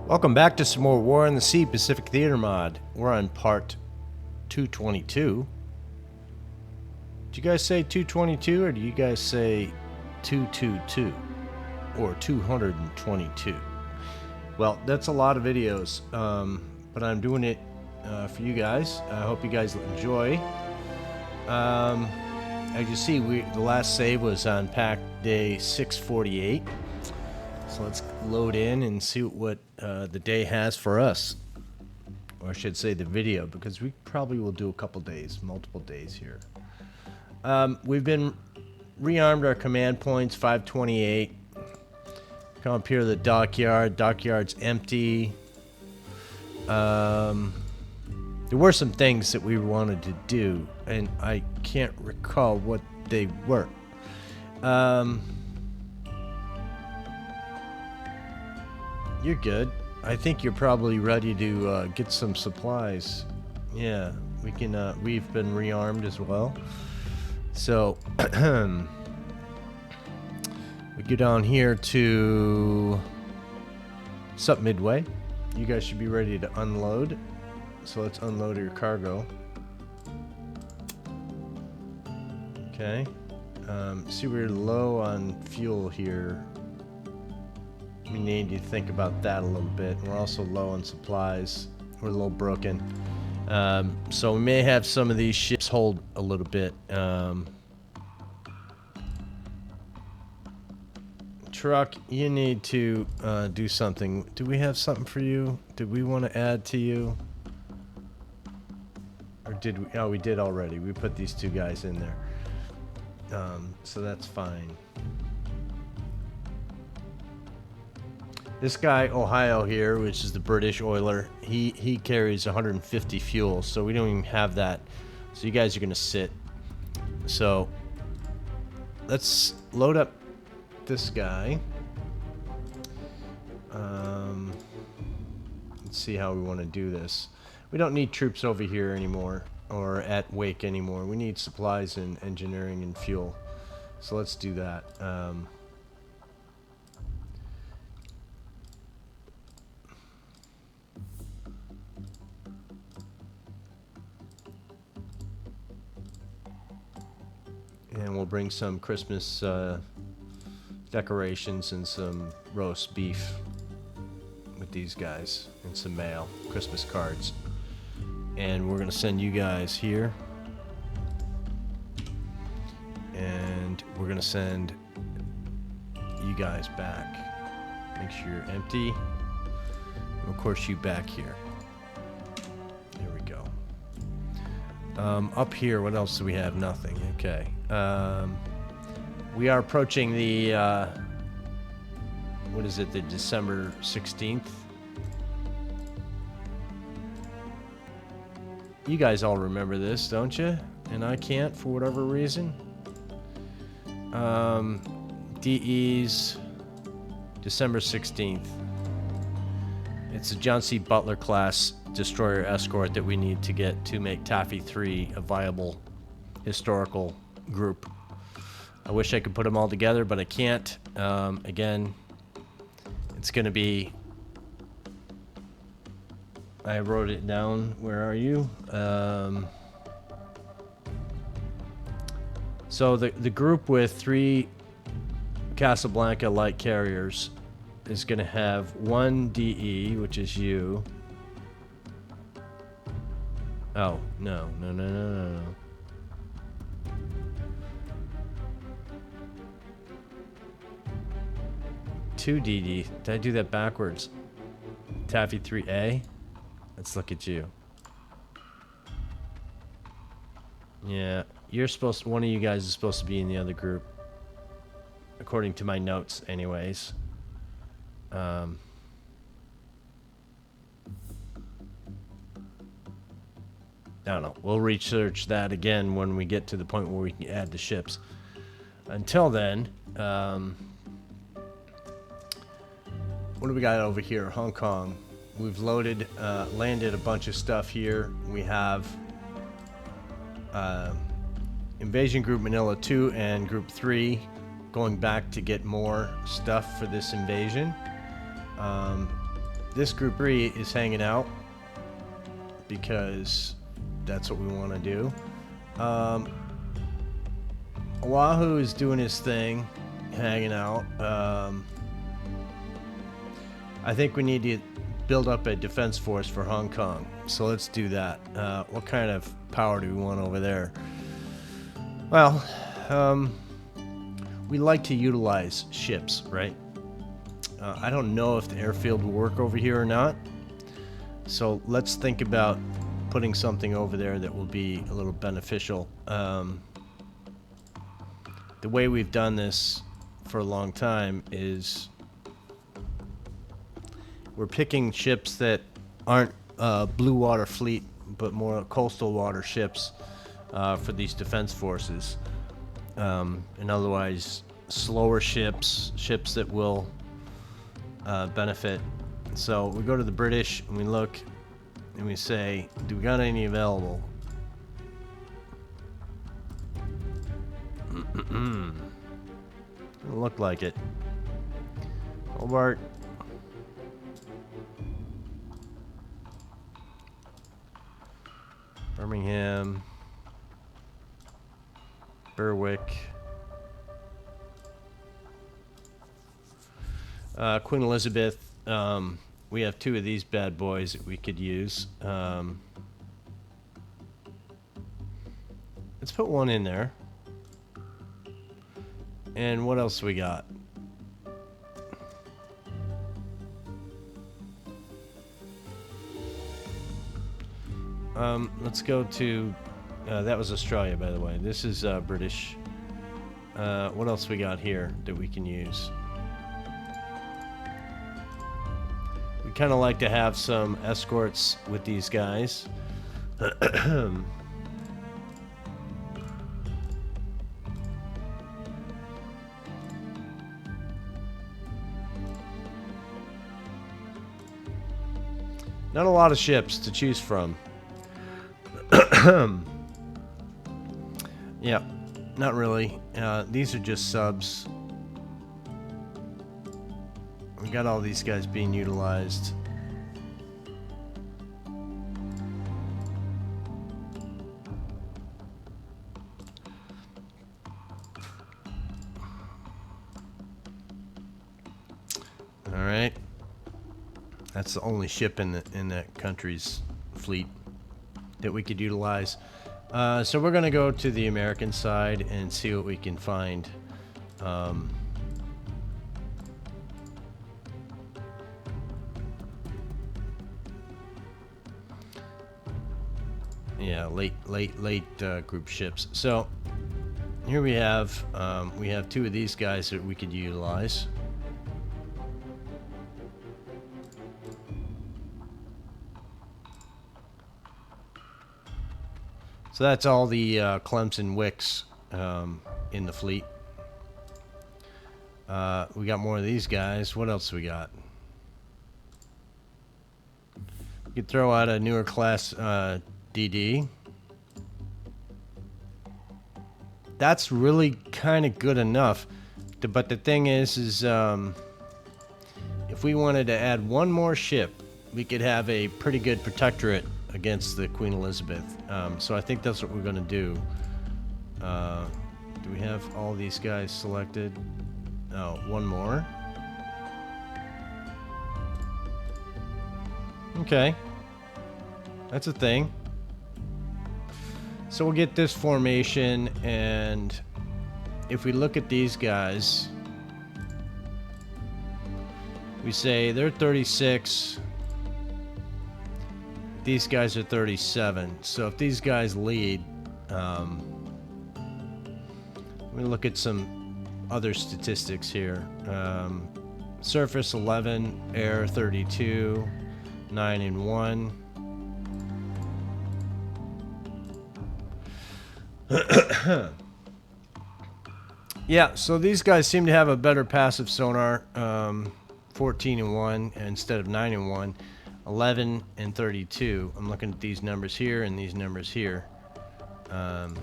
Welcome back to some more War in the Sea Pacific Theater mod. We're on part 222. Did you guys say 222 or do you guys say 222 or 222? Well, that's a lot of videos, but I'm doing it for you guys. I hope you guys enjoy. As you see, the last save was on pack day 648. So let's load in and see what the day has for us. Or I should say the video, because we probably will do a couple days, multiple days here. We've been rearmed our command points, 528. Come up here to the dockyard. Dockyard's empty. There were some things that we wanted to do, and I can't recall what they were. You're good. I think you're probably ready to get some supplies. Yeah, we can. We've been rearmed as well. So we go down here to Sup Midway. You guys should be ready to unload. So let's unload your cargo. Okay. See, we're low on fuel here. We need to think about that a little bit. We're also low on supplies. We're a little broken. So we may have some of these ships hold a little bit. Truck, you need to do something. Do we have something for you? Did we want to add to you? Or did we? Oh, we did already. We put these two guys in there. So that's fine. This guy, Ohio here, which is the British oiler, he carries 150 fuel, so we don't even have that. So you guys are going to sit. So let's load up this guy. Let's see how we want to do this. We don't need troops over here anymore, or at Wake anymore. We need supplies and engineering and fuel. So let's do that. And we'll bring some Christmas decorations and some roast beef with these guys and some mail, Christmas cards. And we're going to send you guys here. And we're going to send you guys back. Make sure you're empty. And of course, you back here. There we go. Up here, what else do we have? Nothing. Okay. We are approaching the, what is it, the December 16th? You guys all remember this, don't you? And I can't for whatever reason. DE's December 16th. It's a John C. Butler class destroyer escort that we need to get to make Taffy 3 a viable historical group. I wish I could put them all together, but I can't. Again, it's going to be... I wrote it down. Where are you? So the group with 3 Casablanca light carriers is going to have 1 DE, which is you. Oh, no. 2 DD. Did I do that backwards? Taffy 3A? Let's look at you. Yeah, you're supposed to, one of you guys is supposed to be in the other group. According to my notes, anyways. I don't know. We'll research that again when we get to the point where we can add the ships. Until then, what do we got over here? Hong Kong. We've loaded, landed a bunch of stuff here. We have Invasion Group Manila 2 and Group 3 going back to get more stuff for this invasion. this group 3 is hanging out because that's what we want to do. Oahu is doing his thing, hanging out. I think we need to build up a defense force for Hong Kong. So let's do that. What kind of power do we want over there? Well, we like to utilize ships, right? I don't know if the airfield will work over here or not. So let's think about putting something over there that will be a little beneficial. The way we've done this for a long time is we're picking ships that aren't blue water fleet, but more coastal water ships for these defense forces. And otherwise, slower ships that will benefit. So we go to the British and we look and we say, do we got any available? Doesn't look like it. Hobart. Birmingham. Berwick. Queen Elizabeth. We have 2 of these bad boys that we could use. Let's put 1 in there. And what else we got? Let's go to... that was Australia, by the way. This is British. What else we got here that we can use? We kind of like to have some escorts with these guys. Not a lot of ships to choose from. Yeah, not really. These are just subs. We got all these guys being utilized. All right. That's the only ship in that country's fleet that we could utilize. So we're gonna go to the American side and see what we can find. Yeah, late group ships. So here we have 2 of these guys that we could utilize. So that's all the Clemson Wicks in the fleet. We got more of these guys. What else we got? We could throw out a newer class DD. That's really kind of good enough. But the thing is if we wanted to add 1 more ship, we could have a pretty good protectorate against the Queen Elizabeth. So I think that's what we're going to do. Do we have all these guys selected? Oh, 1 more. Okay. That's a thing. So we'll get this formation, and if we look at these guys, we say they're 36. These guys are 37. So if these guys lead, let me look at some other statistics here. Surface 11, air 32, 9 and 1. Yeah, so these guys seem to have a better passive sonar. 14 and 1 instead of 9 and 1. 11 and 32. I'm looking at these numbers here and these numbers here. 9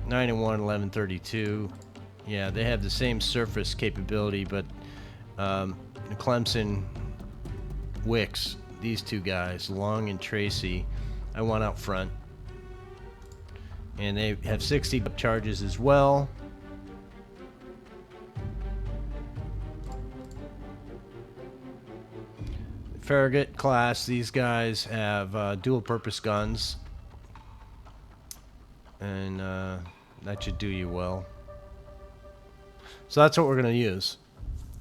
and 1, 11, 32. Yeah, they have the same surface capability, but Clemson Wicks, these two guys, Long and Tracy, I want out front. And they have 60 charges as well. Farragut class, these guys have dual purpose guns. And that should do you well. So that's what we're going to use.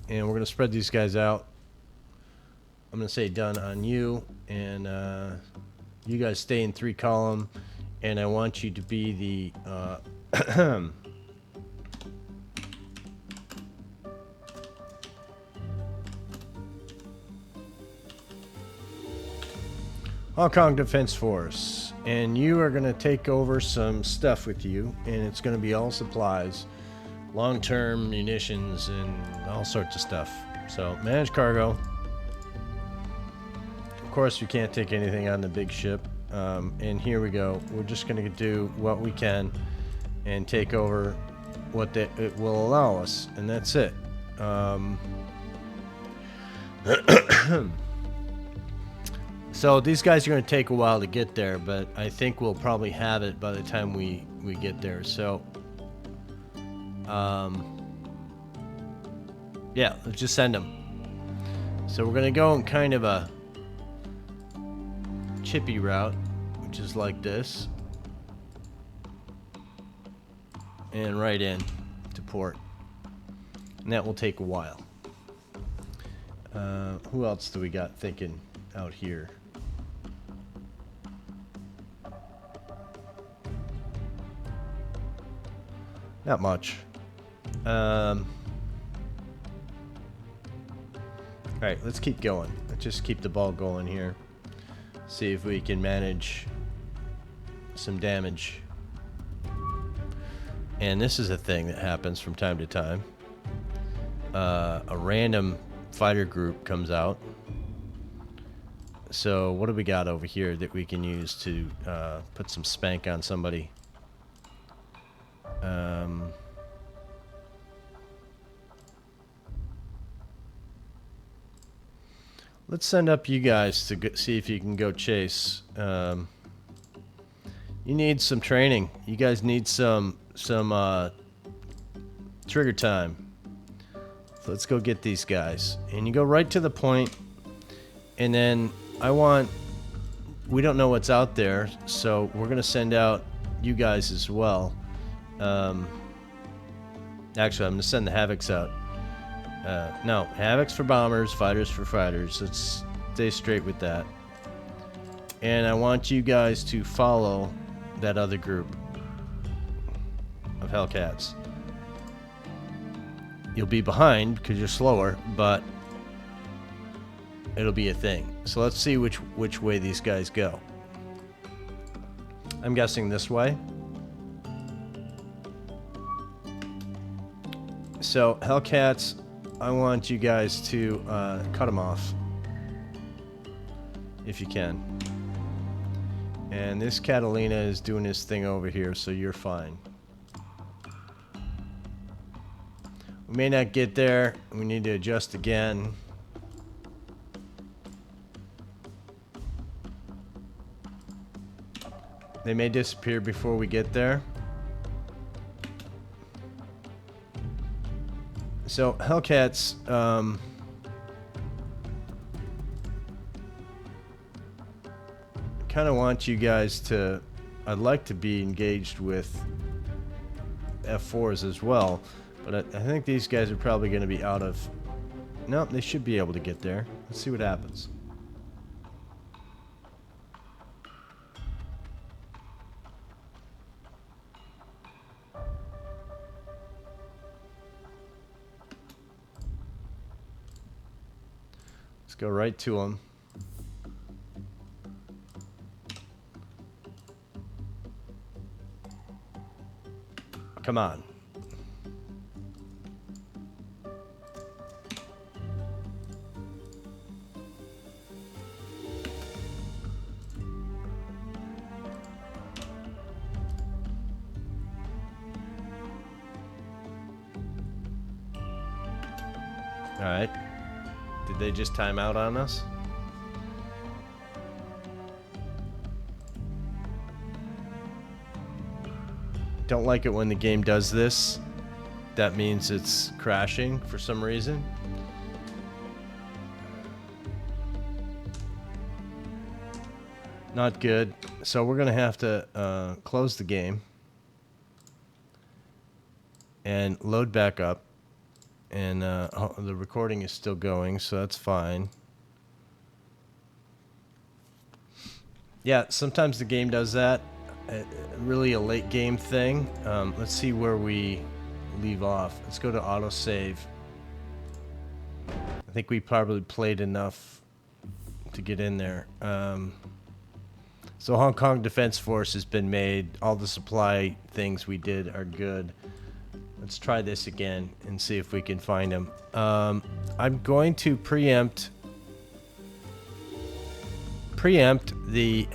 And we're going to spread these guys out. I'm going to say done on you. And you guys stay in 3 column. And I want you to be the... Hong Kong Defense Force. And you are going to take over some stuff with you. And it's going to be all supplies. Long-term munitions and all sorts of stuff. So, manage cargo. Of course, you can't take anything on the big ship. And here we go. We're just going to do what we can and take over what it will allow us. And that's it. So these guys are going to take a while to get there, but I think we'll probably have it by the time we get there. So, yeah, let's just send them. So we're going to go in kind of a chippy route, which is like this. And right in to port. And that will take a while. Who else do we got thinking out here? Not much. Alright, let's keep going. Let's just keep the ball going here. See if we can manage some damage. And this is a thing that happens from time to time. A random fighter group comes out. So what do we got over here that we can use to put some spank on somebody? Let's send up you guys to see if you can go chase. You need some training. You guys need some trigger time. So let's go get these guys. And you go right to the point. And then we don't know what's out there, so we're gonna send out you guys as well. Actually, I'm gonna send the Havocs out. No, Havocs for bombers, fighters for fighters. Let's stay straight with that. And I want you guys to follow that other group of Hellcats. You'll be behind because you're slower, but it'll be a thing. So let's see which way these guys go. I'm guessing this way. So Hellcats, I want you guys to cut them off if you can. And this Catalina is doing his thing over here, so you're fine. We may not get there. We need to adjust again. They may disappear before we get there. So, Hellcats, kind of want you guys to... I'd like to be engaged with F4s as well, but I think these guys are probably going to be out of... No, they should be able to get there. Let's see what happens. Let's go right to them. Come on. All right. Did they just time out on us? don't like it when the game does this. That means it's crashing for some reason. Not good. So we're going to have to close the game and load back up. And the recording is still going, so that's fine. Yeah, sometimes the game does that. Really a late game thing. Let's see where we leave off. Let's go to autosave. I think we probably played enough to get in there. So Hong Kong Defense Force has been made. All the supply things we did are good. Let's try this again and see if we can find them. I'm going to preempt the...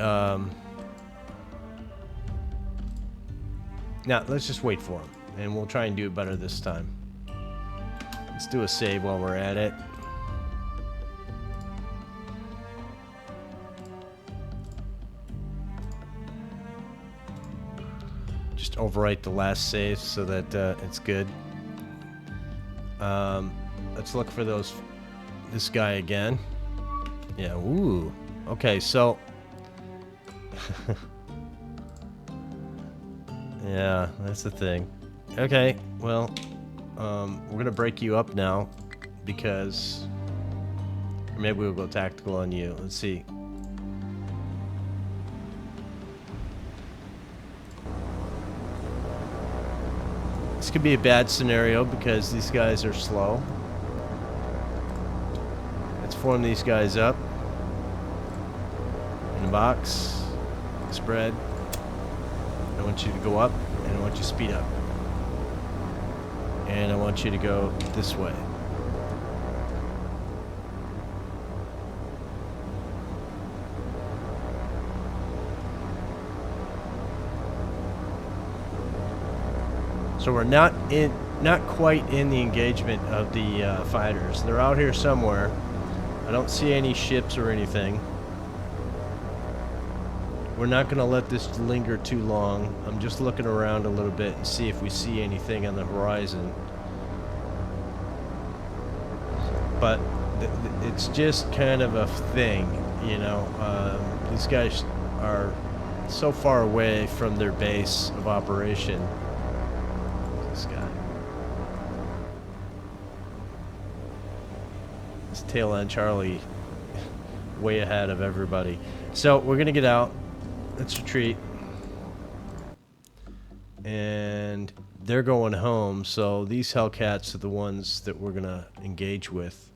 Now, let's just wait for him, and we'll try and do it better this time. Let's do a save while we're at it. Just overwrite the last save so that it's good. Let's look for this guy again. Yeah, ooh. Okay, so... yeah, that's the thing. Okay, well, we're gonna break you up now because... Or maybe we'll go tactical on you. Let's see. This could be a bad scenario because these guys are slow. Let's form these guys up. In a box. Spread. I want you to go up, and I want you to speed up. And I want you to go this way. So we're not quite in the engagement of the fighters. They're out here somewhere. I don't see any ships or anything. We're not going to let this linger too long. I'm just looking around a little bit and see if we see anything on the horizon. But it's just kind of a thing, you know. These guys are so far away from their base of operation. This guy. This tail end Charlie way ahead of everybody. So we're going to get out. Let's retreat. And they're going home, so these Hellcats are the ones that we're going to engage with.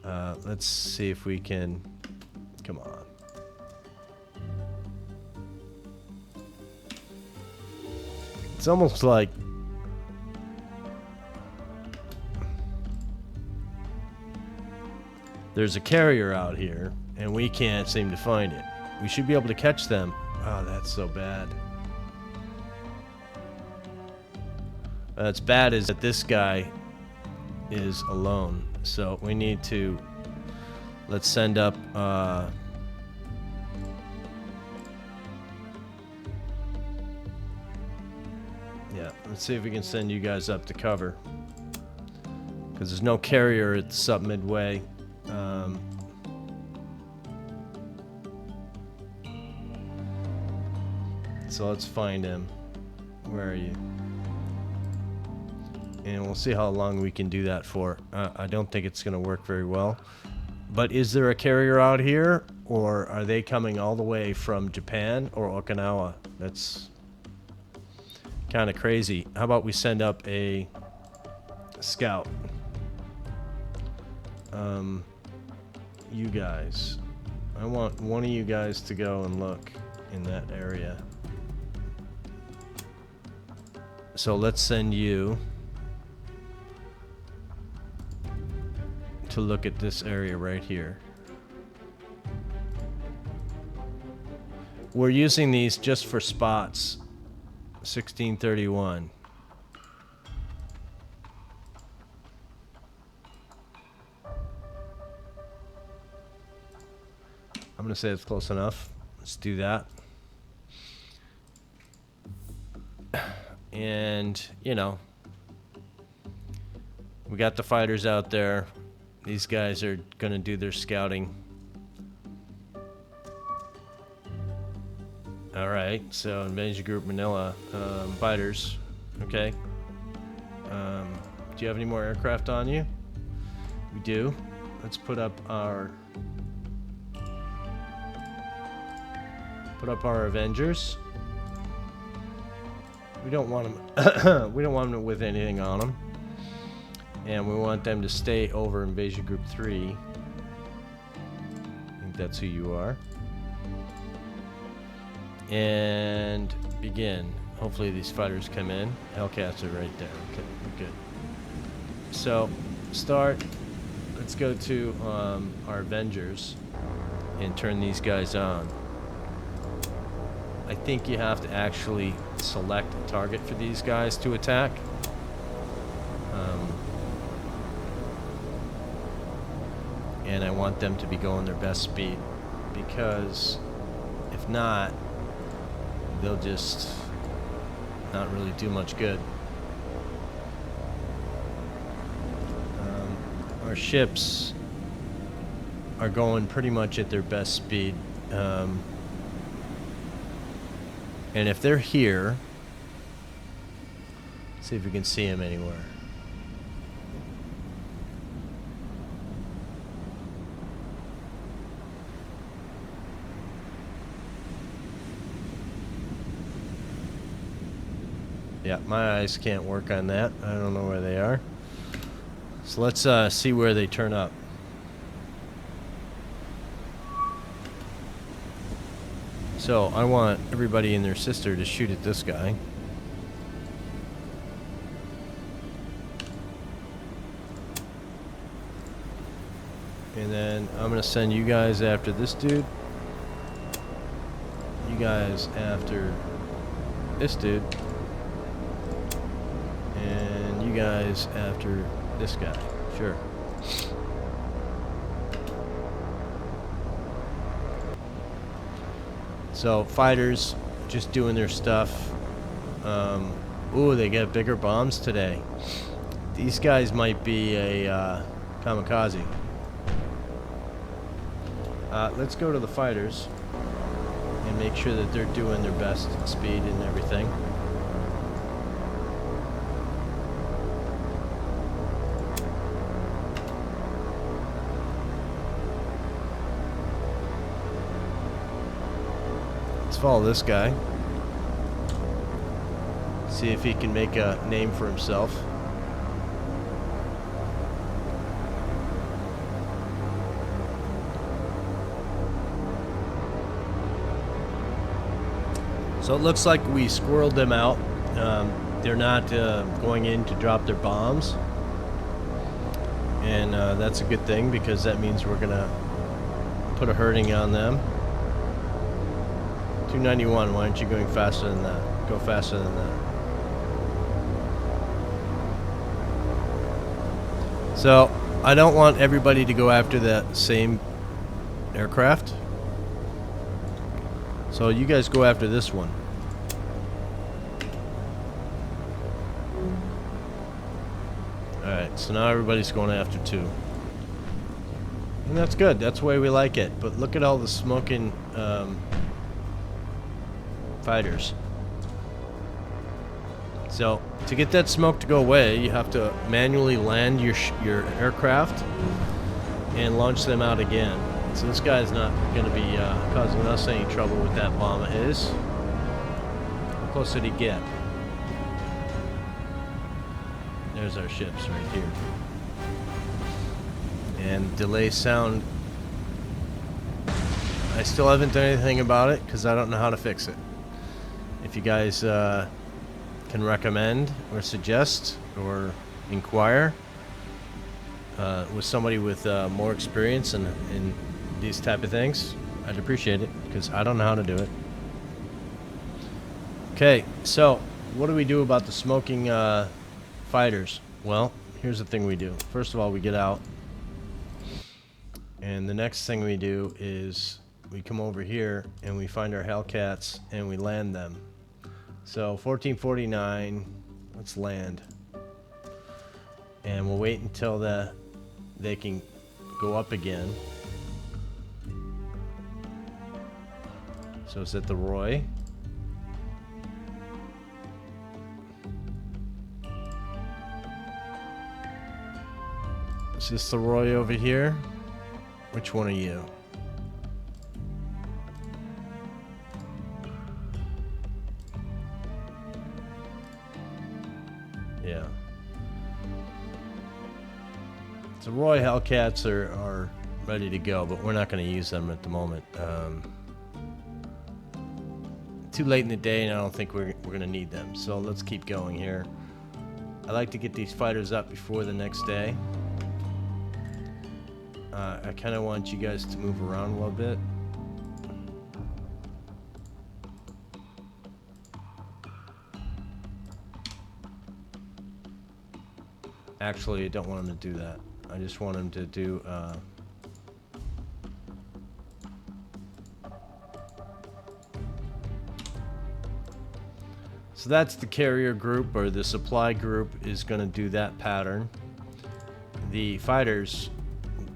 Let's see if we can... Come on. It's almost like... There's a carrier out here, and we can't seem to find it. We should be able to catch them. Oh, that's so bad. What's bad is that this guy is alone. So we need to... Let's send up... Yeah, let's see if we can send you guys up to cover. Because there's no carrier at sub midway. So let's find him. Where are you? And we'll see how long we can do that for. I don't think it's going to work very well. But is there a carrier out here? Or are they coming all the way from Japan or Okinawa? That's kind of crazy. How about we send up a scout? You guys. I want one of you guys to go and look in that area. So let's send you to look at this area right here. We're using these just for spots. 1631. I'm going to say it's close enough. Let's do that. And, you know, we got the fighters out there. These guys are going to do their scouting. All right, so Invasion Group Manila, fighters, okay. Do you have any more aircraft on you? We do. Let's put up our Avengers. We don't want them. We don't want them with anything on them, and we want them to stay over Invasion Group 3. I think that's who you are. And begin. Hopefully these fighters come in. Hellcats are right there. Okay, good. So, start. Let's go to our Avengers and turn these guys on. I think you have to actually select a target for these guys to attack. And I want them to be going their best speed, because if not, they'll just not really do much good. Our ships are going pretty much at their best speed. And if they're here, see if we can see them anywhere. Yeah, my eyes can't work on that. I don't know where they are. So let's see where they turn up. So I want everybody and their sister to shoot at this guy. And then I'm going to send you guys after this dude. You guys after this dude. And you guys after this guy. Sure. So fighters just doing their stuff. Ooh, they get bigger bombs today. These guys might be a kamikaze. Let's go to the fighters and make sure that they're doing their best speed and everything. Let's follow this guy. See if he can make a name for himself. So it looks like we squirreled them out. They're not going in to drop their bombs. And that's a good thing, because that means we're going to put a hurting on them. 291, why aren't you going faster than that? Go faster than that. So, I don't want everybody to go after that same aircraft. So you guys go after this one. Alright, so now everybody's going after two. And that's good, that's the way we like it. But look at all the smoking fighters. So, to get that smoke to go away, you have to manually land your aircraft and launch them out again. So this guy's not going to be causing us any trouble with that bomb of his. How close did he get? There's our ships right here. And delay sound. I still haven't done anything about it because I don't know how to fix it. If you guys can recommend or suggest or inquire with somebody with more experience in these type of things, I'd appreciate it, because I don't know how to do it. Okay, so what do we do about the smoking fighters? Well, here's the thing we do. First of all, we get out, and the next thing we do is we come over here and we find our Hellcats and we land them. So 1449. Let's land. And we'll wait until they can go up again. So it's at the Roy. Is this the Roy over here? Which one are you? Yeah. The Roy Hellcats are ready to go, but we're not going to use them at the moment. Too late in the day, and I don't think we're going to need them. So let's keep going here. I like to get these fighters up before the next day. I kind of want you guys to move around a little bit. Actually, I don't want them to do that. I just want them to do... So that's the carrier group, or the supply group is going to do that pattern. The fighters,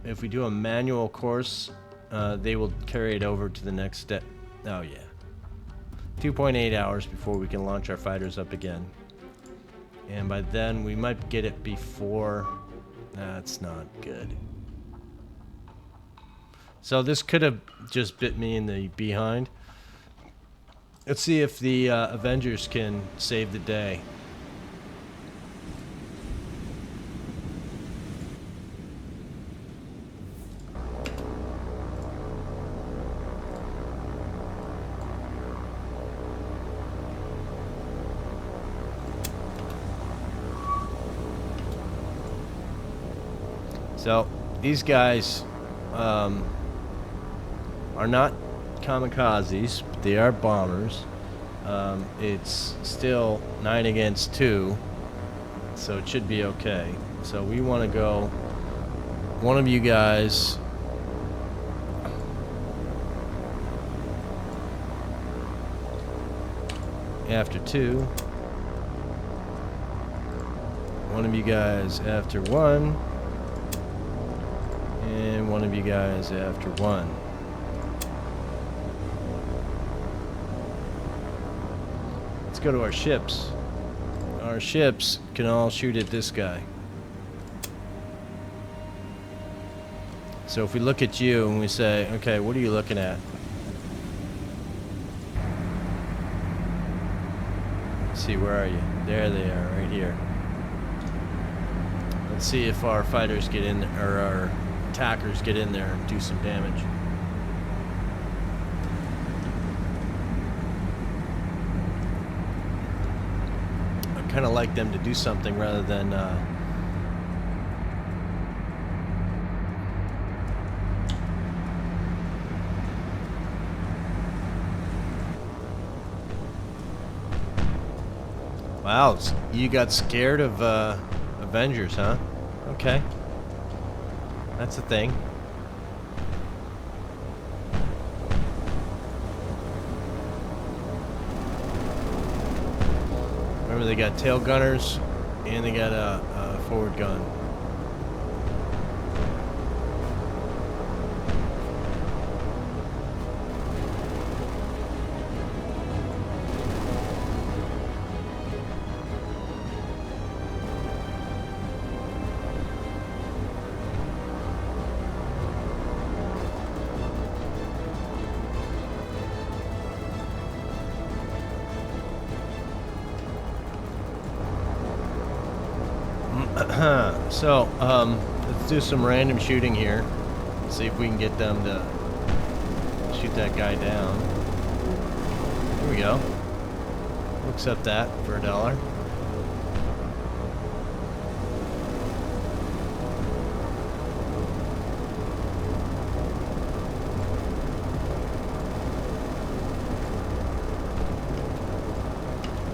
if we do a manual course, they will carry it over to the next step. Oh yeah. 2.8 hours before we can launch our fighters up again. And by then we might get it before. That's not good. So this could have just bit me in the behind. Let's see if the Avengers can save the day. So these guys are not kamikazes, but they are bombers. It's still 9 against 2, so it should be okay. So we want to go, one of you guys after 2, one of you guys after 1, and one of you guys after 1. Let's go to our ships. Our ships can all shoot at this guy. So if we look at you and we say, okay, what are you looking at? Let's see, where are you? There they are, right here. Let's see if our fighters get in, or our attackers get in there and do some damage. I kind of like them to do something rather than wow, you got scared of Avengers, huh? Okay. That's the thing. Remember, they got tail gunners and they got a forward gun. So, let's do some random shooting here. See if we can get them to shoot that guy down. Here we go. We'll accept that for $1.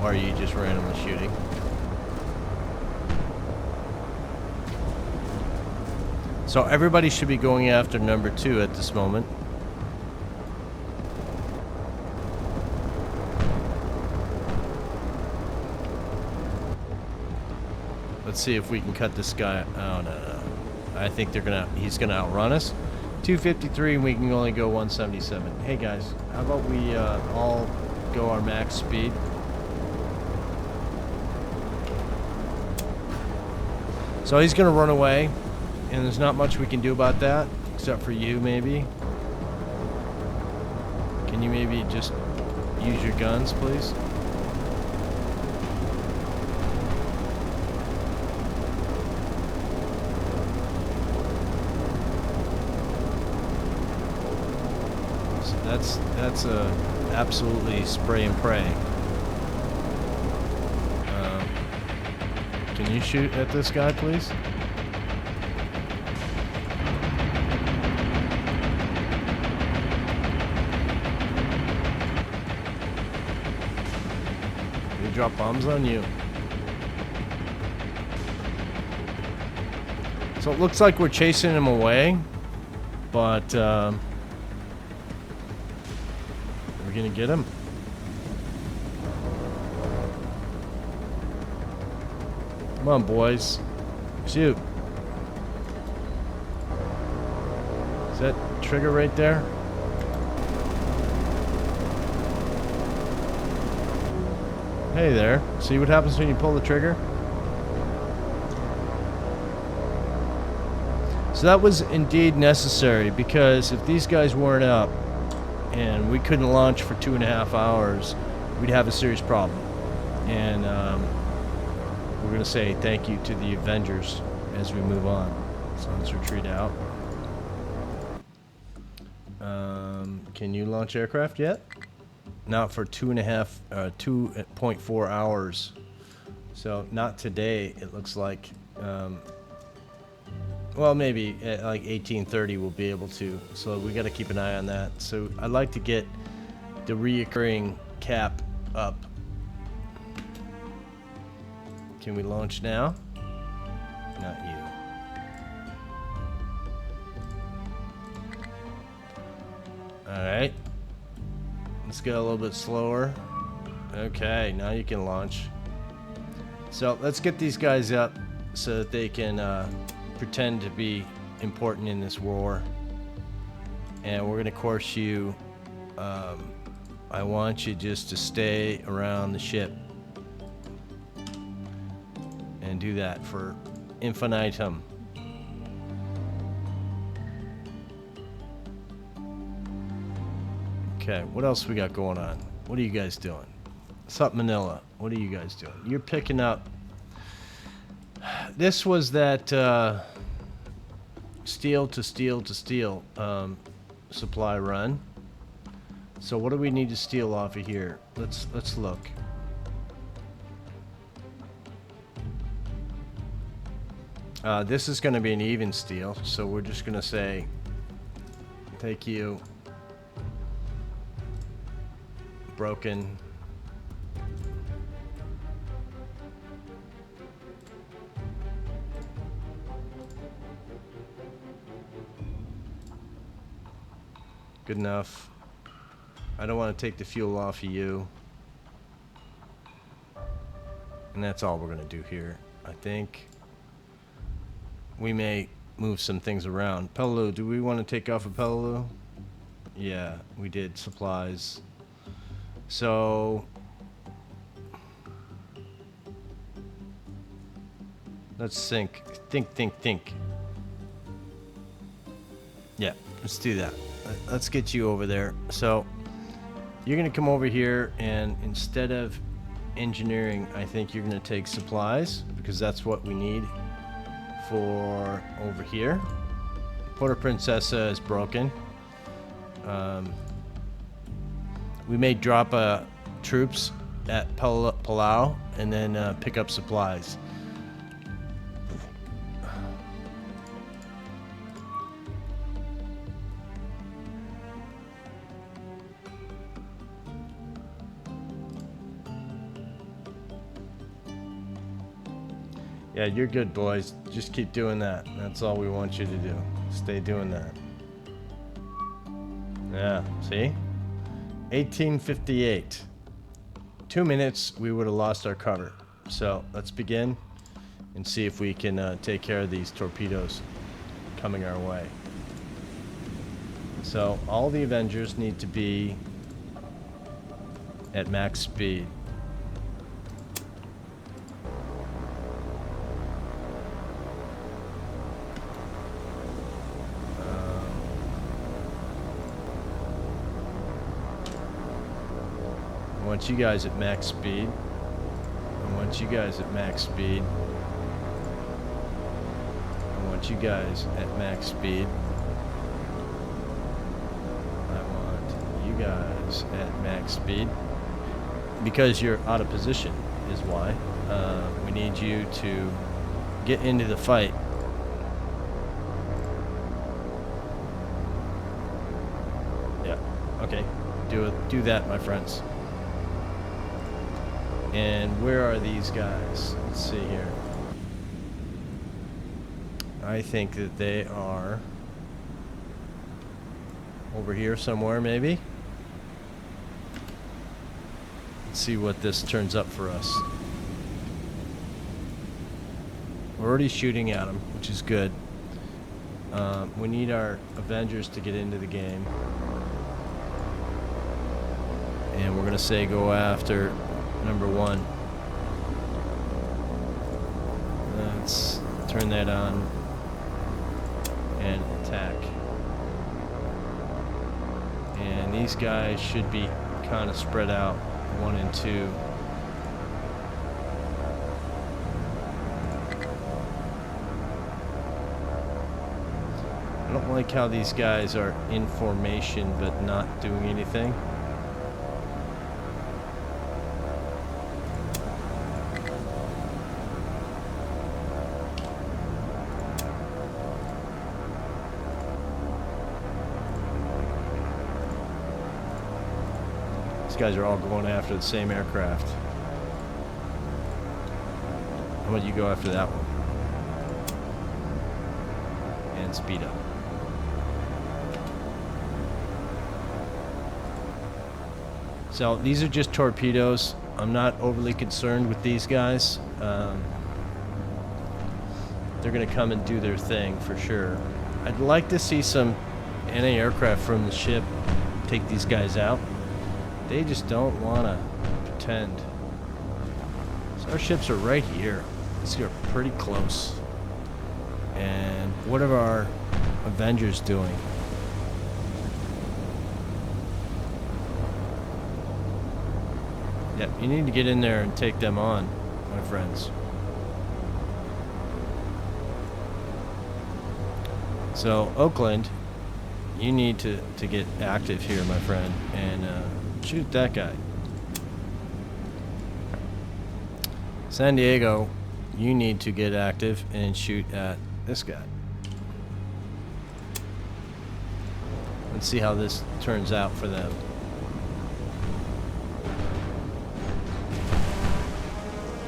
Or are you just randomly shooting? So everybody should be going after number 2 at this moment. Let's see if we can cut this guy. Oh, no. I think he's gonna outrun us. 253, and we can only go 177. Hey guys, how about we all go our max speed? So he's gonna run away, and there's not much we can do about that, except for you maybe. Can you maybe just use your guns, please? That's absolutely spray and pray. Can you shoot at this guy, please? They drop bombs on you. So it looks like we're chasing him away, but we're gonna get him. Come on, boys. Shoot. Is that trigger right there? Hey there. See what happens when you pull the trigger? So that was indeed necessary, because if these guys weren't up and we couldn't launch for 2.5 hours, we'd have a serious problem. And we're going to say thank you to the Avengers as we move on. So let's retreat out. Can you launch aircraft yet? Not for 2.4 hours. So not today, it looks like. Well, maybe at like 18:30 we'll be able to. So we got to keep an eye on that. So I'd like to get the reoccurring cap up. Can we launch now? Not you. Alright. Let's go a little bit slower. Okay, now you can launch. So let's get these guys up so that they can pretend to be important in this war. And we're gonna course you. I want you just to stay around the ship and do that for infinitum. Okay, what else we got going on? What are you guys doing? What's up, Manila? What are you guys doing? You're picking up. This was that steel to steel to steel supply run. So what do we need to steal off of here? Let's look. This is going to be an even steal, so we're just going to say thank you. Broken. Good enough. I don't want to take the fuel off of you. And that's all we're going to do here. I think we may move some things around. Pelelu, do we want to take off of Pelelu? Yeah, we did. Supplies. So let's think. Think. Yeah, let's do that. Let's get you over there. So you're gonna come over here, and instead of engineering, I think you're gonna take supplies, because that's what we need for over here. Puerto Princesa is broken. We may drop troops at Palau and then pick up supplies. Yeah, you're good, boys. Just keep doing that. That's all we want you to do. Stay doing that. Yeah, see? 1858. 2 minutes, we would have lost our cover. So let's begin. and see if we can take care of these torpedoes coming our way. So all the Avengers need to be at max speed. I want you guys at max speed. I want you guys at max speed. I want you guys at max speed. I want you guys at max speed. Because you're out of position is why. We need you to get into the fight. Yeah, okay. Do that, my friends. And where are these guys? Let's see here. I think that they are over here somewhere, maybe. Let's see what this turns up for us. We're already shooting at them, which is good. We need our Avengers to get into the game. And we're going to say go after number 1. Let's turn that on and attack. And these guys should be kind of spread out, 1 and 2. I don't like how these guys are in formation but not doing anything. Guys are all going after the same aircraft. How about you go after that one? And speed up. So these are just torpedoes. I'm not overly concerned with these guys. They're going to come and do their thing for sure. I'd like to see some anti-aircraft from the ship take these guys out. They just don't want to pretend. So our ships are right here. These are pretty close. And what are our Avengers doing? Yep, you need to get in there and take them on, my friends. So Oakland, you need to get active here, my friend, and shoot that guy. San Diego, you need to get active and shoot at this guy. Let's see how this turns out for them.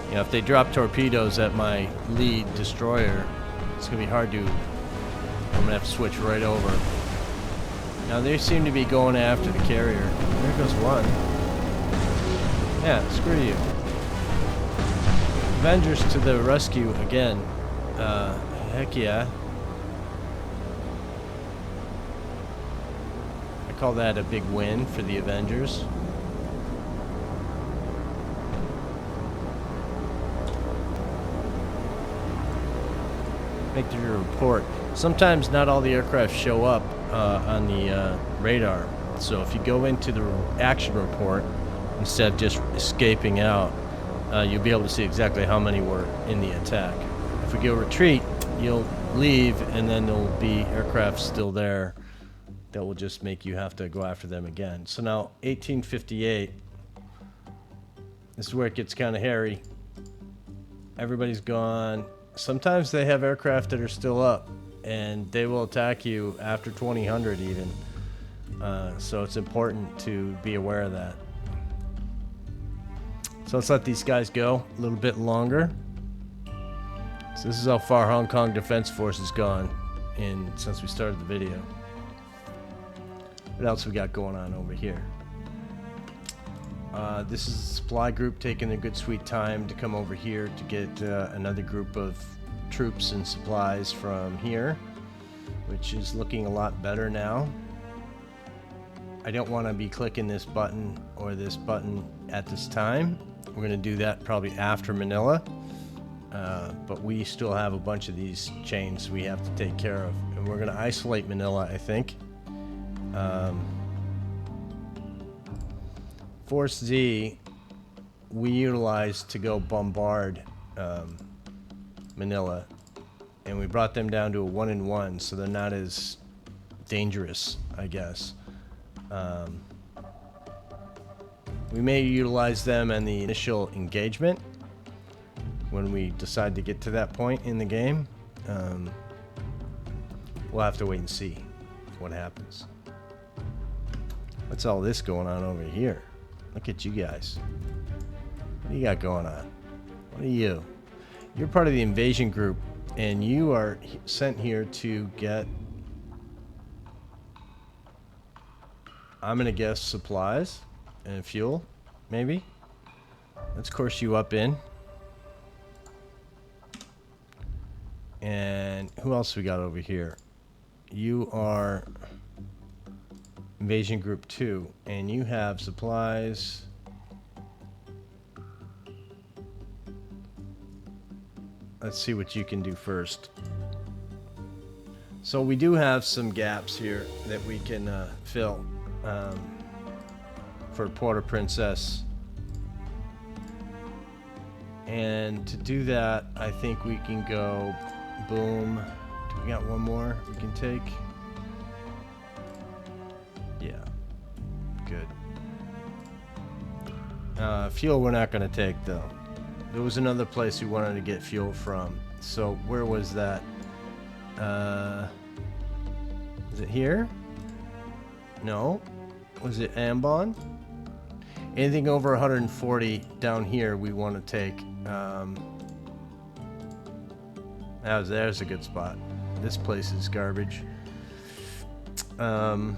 You know, if they drop torpedoes at my lead destroyer, it's going to be hard to... I'm going to have to switch right over. Now they seem to be going after the carrier. There goes one. Yeah, screw you. Avengers to the rescue again. Heck yeah. I call that a big win for the Avengers. Make your report. Sometimes not all the aircraft show up on the radar. So if you go into the action report instead of just escaping out, you'll be able to see exactly how many were in the attack. If we go retreat, you'll leave and then there'll be aircraft still there that will just make you have to go after them again. So now 1858, this is where it gets kind of hairy. Everybody's gone. Sometimes they have aircraft that are still up and they will attack you after 2000 even. So it's important to be aware of that. So let's let these guys go a little bit longer. So this is how far Hong Kong Defense Force has gone since we started the video. What else we got going on over here? This is a supply group taking their good sweet time to come over here to get another group of troops and supplies from here, which is looking a lot better now. I don't want to be clicking this button or this button at this time. We're going to do that probably after Manila, but we still have a bunch of these chains we have to take care of, and we're going to isolate Manila, I think. Force Z we utilized to go bombard Manila, and we brought them down to a 1-in-1, so they're not as dangerous, I guess. We may utilize them in the initial engagement when we decide to get to that point in the game. We'll have to wait and see what happens. What's all this going on over here? Look at you guys. What do you got going on? What are you? You're part of the invasion group, and you are sent here to get, I'm gonna guess, supplies and fuel, maybe. Let's course you up in. And who else we got over here? You are Invasion Group 2, and you have supplies. Let's see what you can do first. So we do have some gaps here that we can fill for Port-au-Princess. And to do that, I think we can go boom. Do we got one more we can take? Yeah, good. Fuel we're not going to take, though. There was another place we wanted to get fuel from. So where was that? Is it here? No. Was it Ambon? Anything over 140 down here we want to take. There's a good spot. This place is garbage. So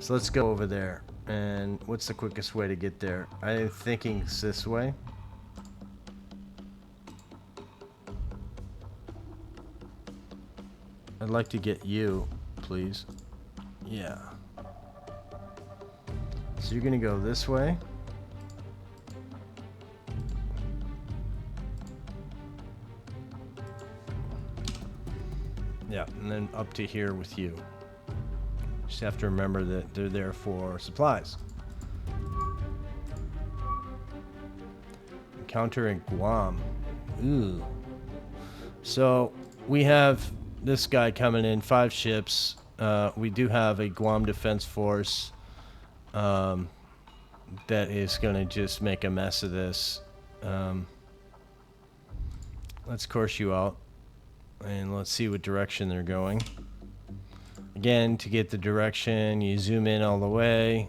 let's go over there. And what's the quickest way to get there? I'm thinking it's this way. I'd like to get you, please. Yeah. So you're gonna go this way. Yeah, and then up to here with you. Just have to remember that they're there for supplies. Encounter in Guam. Ooh. So we have this guy coming in, 5 ships. We do have a Guam Defense Force that is going to just make a mess of this. Let's course you out, and let's see what direction they're going. Again, to get the direction, you zoom in all the way.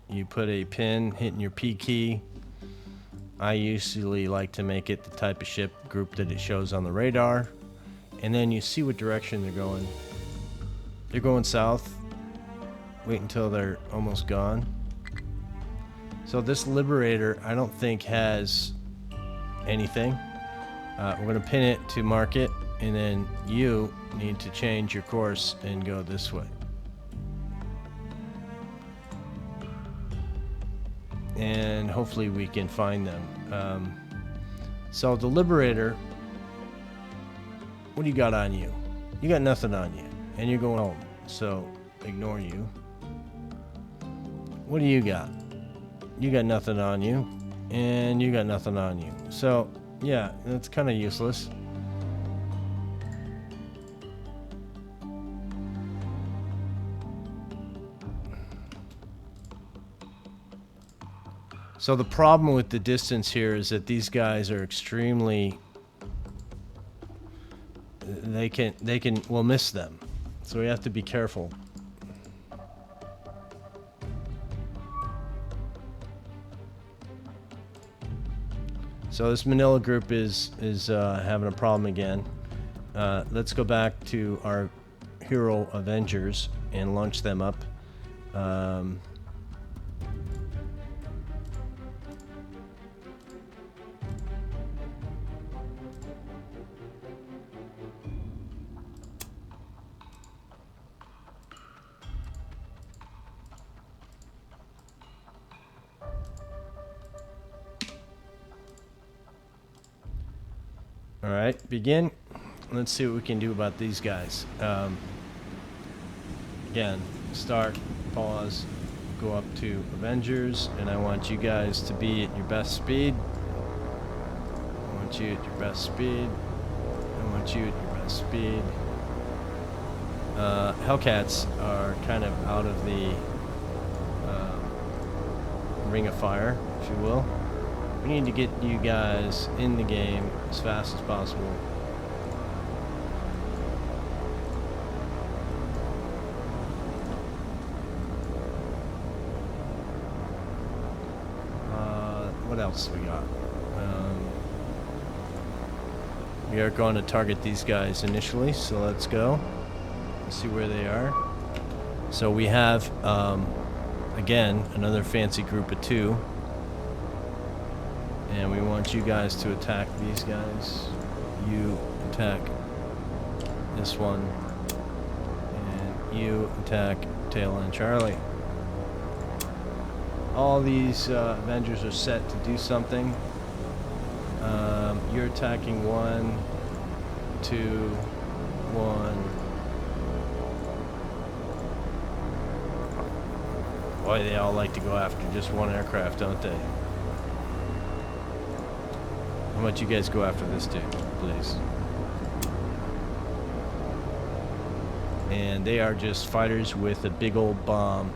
You put a pin hitting your P key. I usually like to make it the type of ship group that it shows on the radar. And then you see what direction they're going. They're going south. Wait until they're almost gone. So this Liberator, I don't think has anything. We're going to pin it to mark it, and then you need to change your course and go this way. And hopefully we can find them. So the Liberator, what do you got on you? You got nothing on you, and you're going home, so ignore you. What do you got? You got nothing on you, and you got nothing on you. So yeah, that's kind of useless. So the problem with the distance here is that these guys are extremely, we'll miss them. So we have to be careful. So this Manila group is having a problem again. Let's go back to our hero Avengers and launch them up. Alright, begin. Let's see what we can do about these guys. Again, start, pause, go up to Avengers, and I want you guys to be at your best speed. I want you at your best speed. I want you at your best speed. Hellcats are kind of out of the ring of fire, if you will. We need to get you guys in the game as fast as possible. What else we got? We are going to target these guys initially, so let's go. Let's see where they are. So we have, again, another fancy group of 2. And we want you guys to attack these guys. You attack this one. And you attack Tail and Charlie. All these Avengers are set to do something. You're attacking 1, 2, 1. Boy, they all like to go after just one aircraft, don't they? How about you guys go after this dude, please? And they are just fighters with a big old bomb.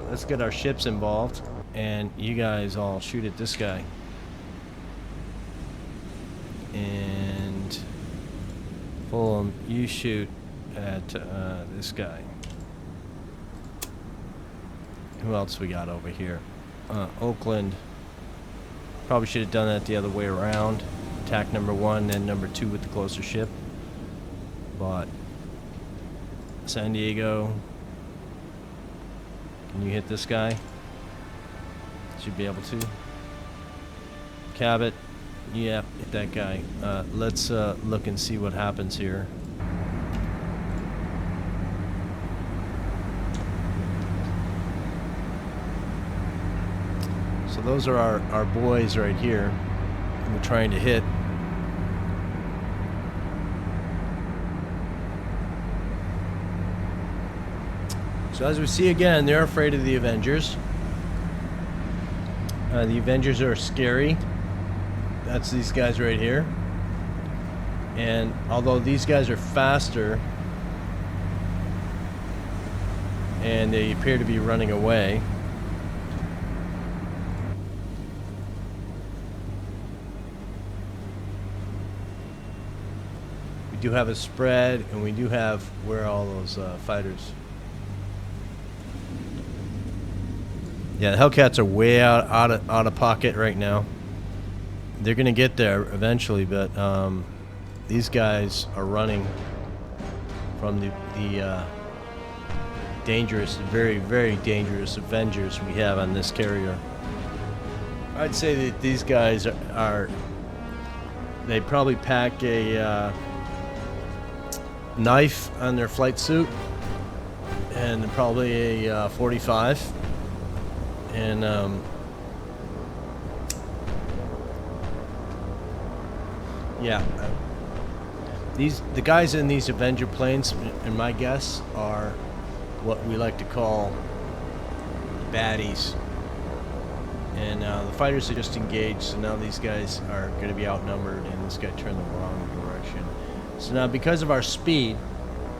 Let's get our ships involved, and you guys all shoot at this guy. And Fulham, you shoot at this guy. Who else we got over here? Oakland. Probably should have done that the other way around. Attack number 1, then number 2 with the closer ship. But San Diego. Can you hit this guy? Should be able to. Cabot. Yeah, hit that guy. Let's look and see what happens here. So those are our boys right here we're trying to hit. So as we see again, they're afraid of the Avengers. The Avengers are scary. That's these guys right here. And although these guys are faster and they appear to be running away, we do have a spread, and we do have where all those fighters. Yeah, the Hellcats are way out of pocket right now. They're gonna get there eventually, but these guys are running from the dangerous, very, very dangerous Avengers we have on this carrier. I'd say that these guys are they probably pack a knife on their flight suit, and probably a 45. And yeah, the guys in these Avenger planes, in my guess, are what we like to call baddies. And the fighters are just engaged, so now these guys are going to be outnumbered, and this guy turned the wrong direction. So now, because of our speed,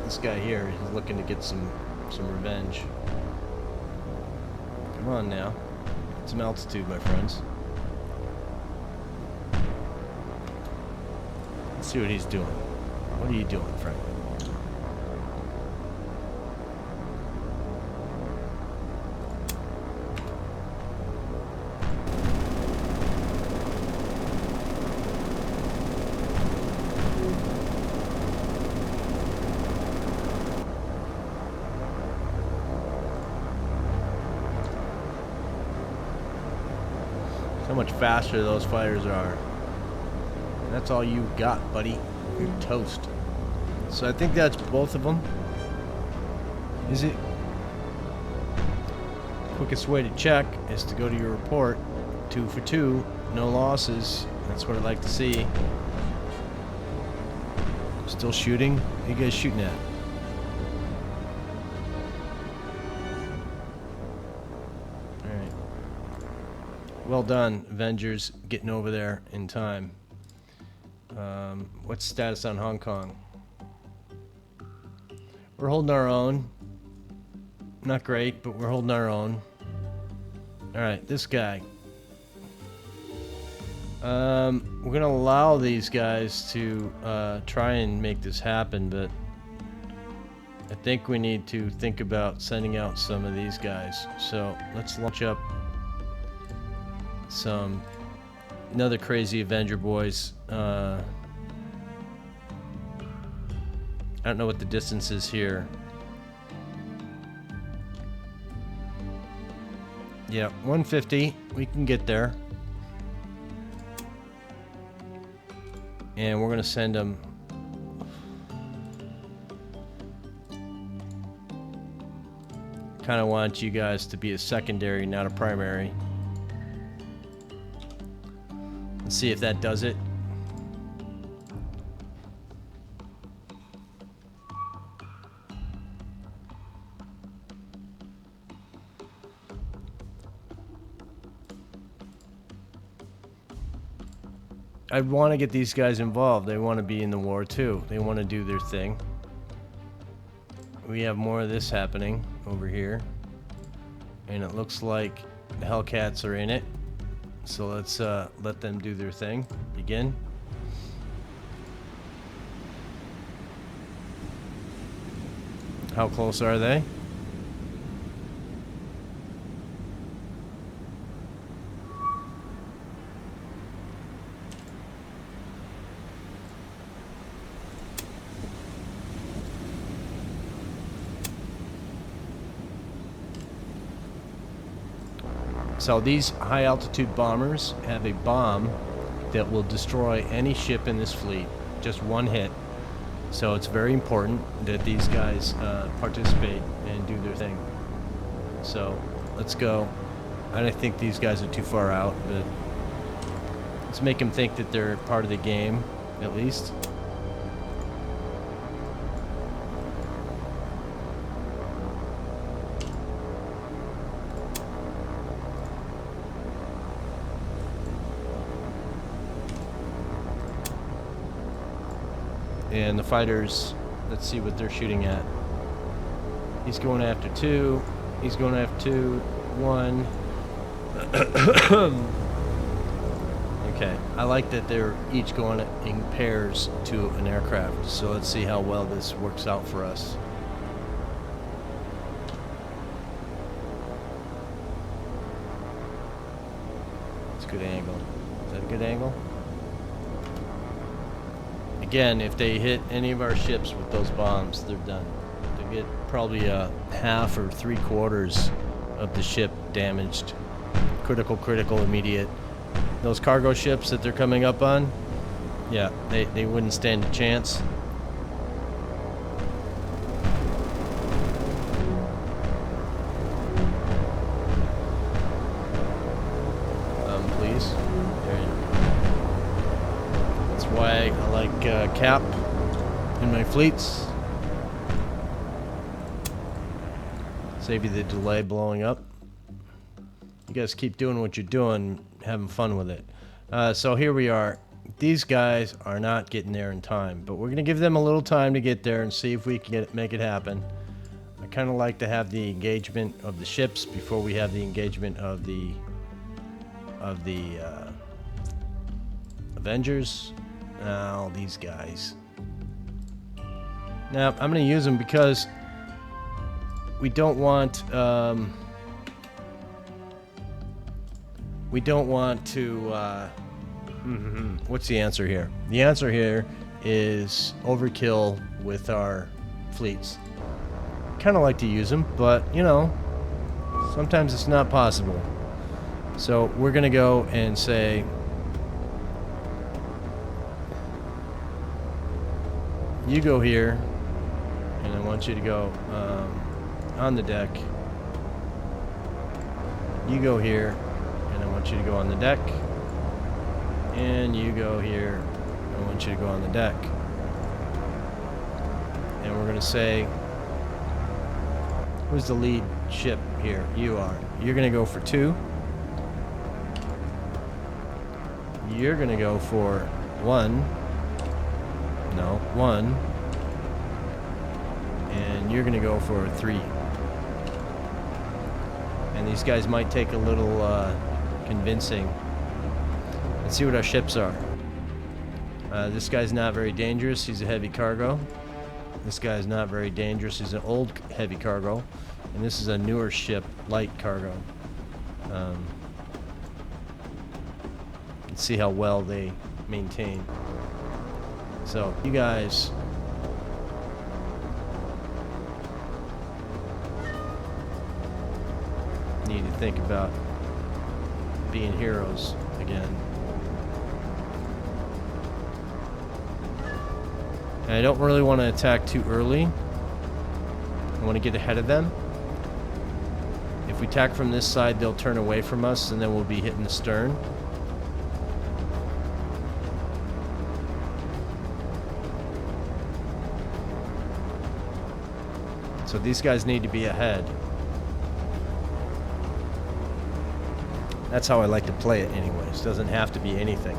this guy here is looking to get some revenge. Come on now. Get some altitude, my friends. Let's see what he's doing. What are you doing, Frank? How much faster those fighters are. And that's all you got, buddy. You're toast. So I think that's both of them. Is it? Quickest way to check is to go to your report. 2 for 2, no losses. That's what I'd like to see. Still shooting? What are you guys shooting at? Alright. Well done, Avengers, getting over there in time. What's the status on Hong Kong? We're holding our own. Not great, but we're holding our own. Alright, this guy. We're gonna allow these guys to try and make this happen, but I think we need to think about sending out some of these guys. So let's launch up another crazy Avenger boys. I don't know what the distance is here. Yeah, 150. We can get there. And we're going to send them. Kind of want you guys to be a secondary, not a primary. Let's see if that does it. I want to get these guys involved. They want to be in the war too. They want to do their thing. We have more of this happening over here. And it looks like the Hellcats are in it. So let's let them do their thing. Begin. How close are they? So these high altitude bombers have a bomb that will destroy any ship in this fleet. Just one hit. So it's very important that these guys participate and do their thing. So let's go. I don't think these guys are too far out, but let's make them think that they're part of the game, at least. And the fighters, let's see what they're shooting at. He's going after 2. He's going after 2. 1. Okay. I like that they're each going in pairs to an aircraft. So let's see how well this works out for us. It's a good angle. Is that a good angle? Again, if they hit any of our ships with those bombs, they're done. They get probably half or 3/4 of the ship damaged. Critical, immediate. Those cargo ships that they're coming up on, yeah, they wouldn't stand a chance. Please. There you go. That's why I like cap in my fleets. Save you the delay blowing up. You guys keep doing what you're doing, having fun with it. So here we are. These guys are not getting there in time, but we're going to give them a little time to get there and see if we can make it happen. I kind of like to have the engagement of the ships before we have the engagement of the Avengers. Now these guys. Now I'm going to use them because we don't want to what's the answer here? The answer here is overkill with our fleets. Kind of like to use them, but you know, sometimes it's not possible. So we're gonna go and say, you go here, and I want you to go on the deck. You go here, and I want you to go on the deck. And you go here, I want you to go on the deck. And we're going to say, who's the lead ship here? You are. You're going to go for 2. You're going to go for 1. No, 1. And you're going to go for 3. And these guys might take a little convincing. Let's see what our ships are. This guy's not very dangerous. He's a heavy cargo. This guy's not very dangerous. He's an old heavy cargo. And this is a newer ship, light cargo. Let's see how well they maintain. So, you guys... need to think about being heroes again. And I don't really want to attack too early. I want to get ahead of them. If we attack from this side, they'll turn away from us, and then we'll be hitting the stern. So these guys need to be ahead. That's how I like to play it anyways. Doesn't have to be anything.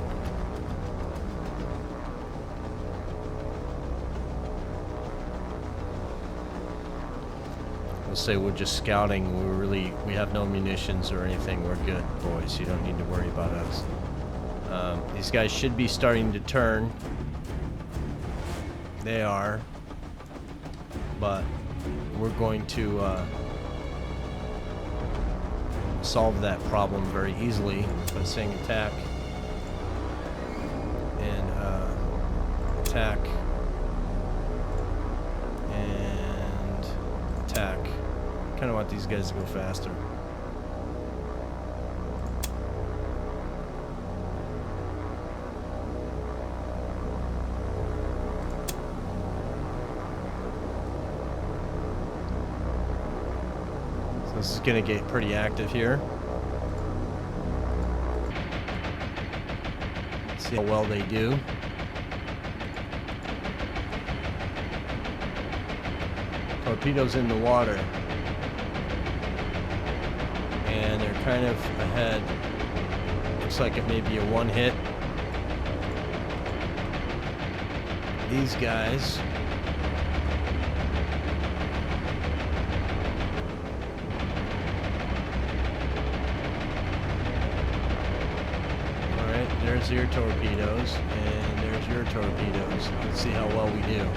We'll say we're just scouting. We have no munitions or anything. We're good, boys. You don't need to worry about us. These guys should be starting to turn. They are. But we're going to solve that problem very easily by saying attack and attack and attack. Kind of want these guys to go faster. This is going to get pretty active here. Let's see how well they do. Torpedoes in the water. And they're kind of ahead. Looks like it may be a 1 hit. These guys. There's your torpedoes, and there's your torpedoes. Let's see how well we do.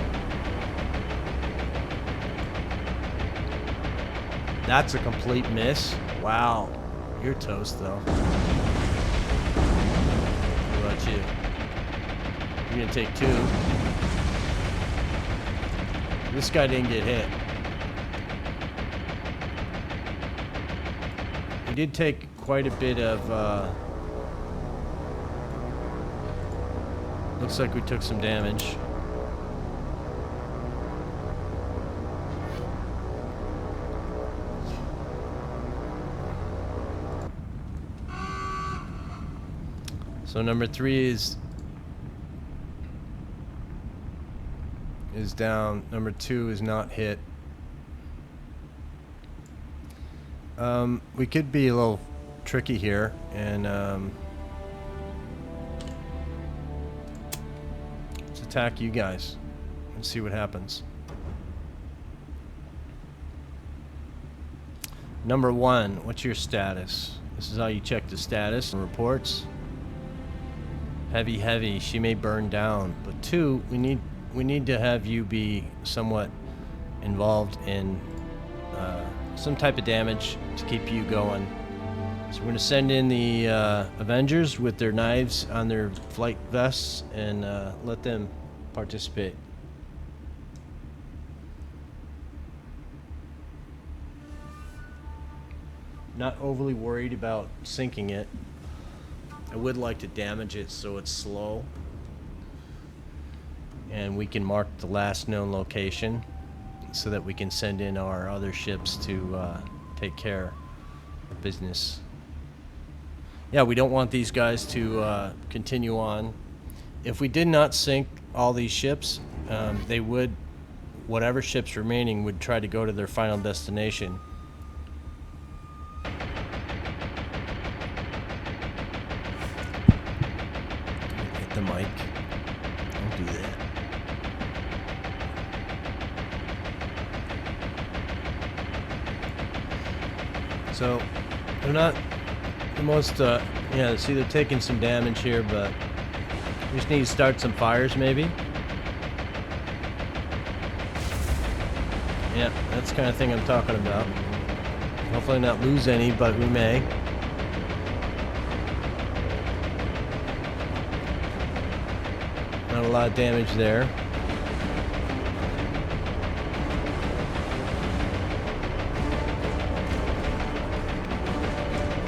That's a complete miss. Wow. You're toast, though. What about you? You're going to take 2. This guy didn't get hit. He did take quite a bit of... looks like we took some damage. So number 3 is down. Number 2 is not hit. We could be a little tricky here and attack you guys and see what happens. Number 1, what's your status? This is how you check the status and reports. Heavy, heavy. She may burn down. But 2, we need to have you be somewhat involved in some type of damage to keep you going. So we're going to send in the Avengers with their knives on their flight vests and let them participate. Not overly worried about sinking it. I would like to damage it so it's slow. And we can mark the last known location so that we can send in our other ships to take care of business. Yeah, we don't want these guys to continue on. If we did not sink all these ships, they would whatever ships remaining would try to go to their final destination. Hit the mic. Don't do that. So they're not the most, yeah, see they're taking some damage here, but we just need to start some fires maybe. Yeah, that's the kind of thing I'm talking about. Hopefully not lose any, but we may. Not a lot of damage there.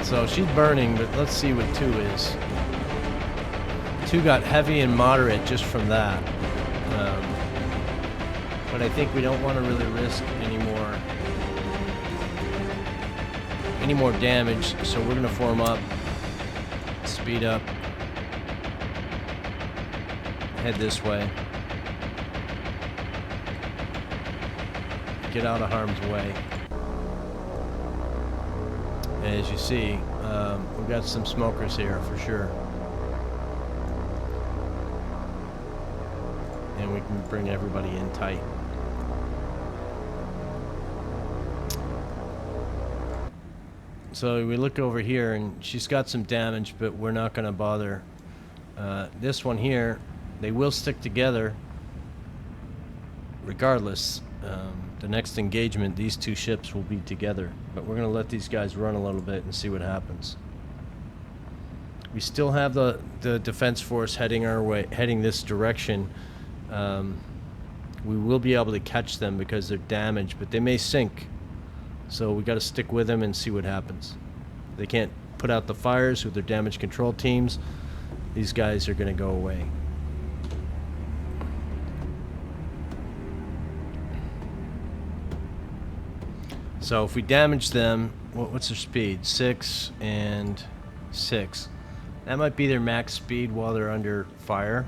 So she's burning, but let's see what 2 is. 2 got heavy and moderate just from that. But I think we don't want to really risk any more damage, so we're going to form up, speed up, head this way, get out of harm's way. And as you see, we've got some smokers here for sure. And we can bring everybody in tight. So we look over here and she's got some damage, but we're not going to bother. This one here, they will stick together regardless. The next engagement, these 2 ships will be together, but we're going to let these guys run a little bit and see what happens. We still have the defense force heading our way, heading this direction. We will be able to catch them because they're damaged, but they may sink. So we got to stick with them and see what happens. They can't put out the fires with their damage control teams. These guys are going to go away. So if we damage them, what's their speed? 6 and 6. That might be their max speed while they're under fire.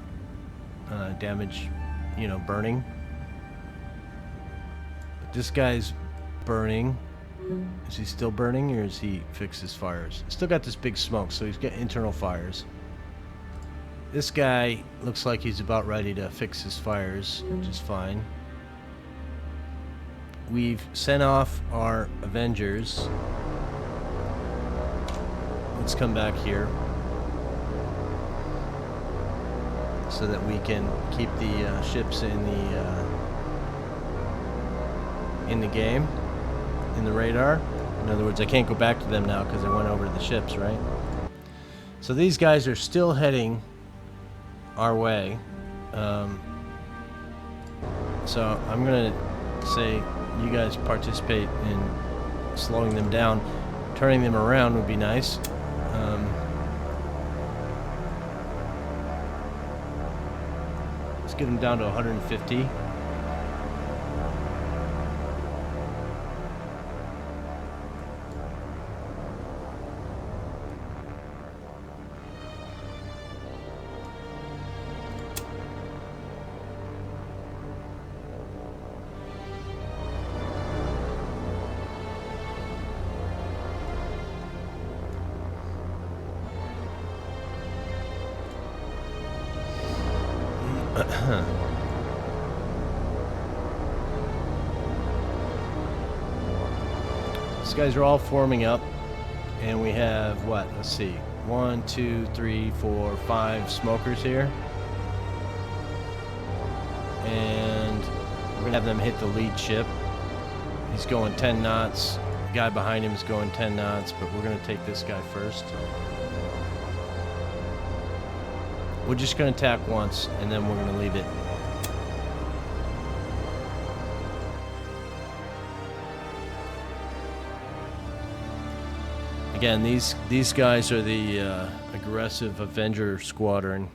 Damage, you know, burning. But this guy's burning. Is he still burning, or has he fixed his fires? Still got this big smoke, so he's got internal fires. This guy looks like he's about ready to fix his fires, which is fine. We've sent off our Avengers. Let's come back here so that we can keep the ships in the game. In the radar. In other words, I can't go back to them now because I went over to the ships, right? So these guys are still heading our way. So I'm going to say you guys participate in slowing them down. Turning them around would be nice. Let's get them down to 150. These guys are all forming up, and we have what? Let's see, 1, 2, 3, 4, 5 smokers here, and we're gonna have them hit the lead ship. He's going 10 knots. The guy behind him is going 10 knots, but we're gonna take this guy first. We're just gonna attack once, and then we're gonna leave it. Again, these guys are the aggressive Avenger squadron.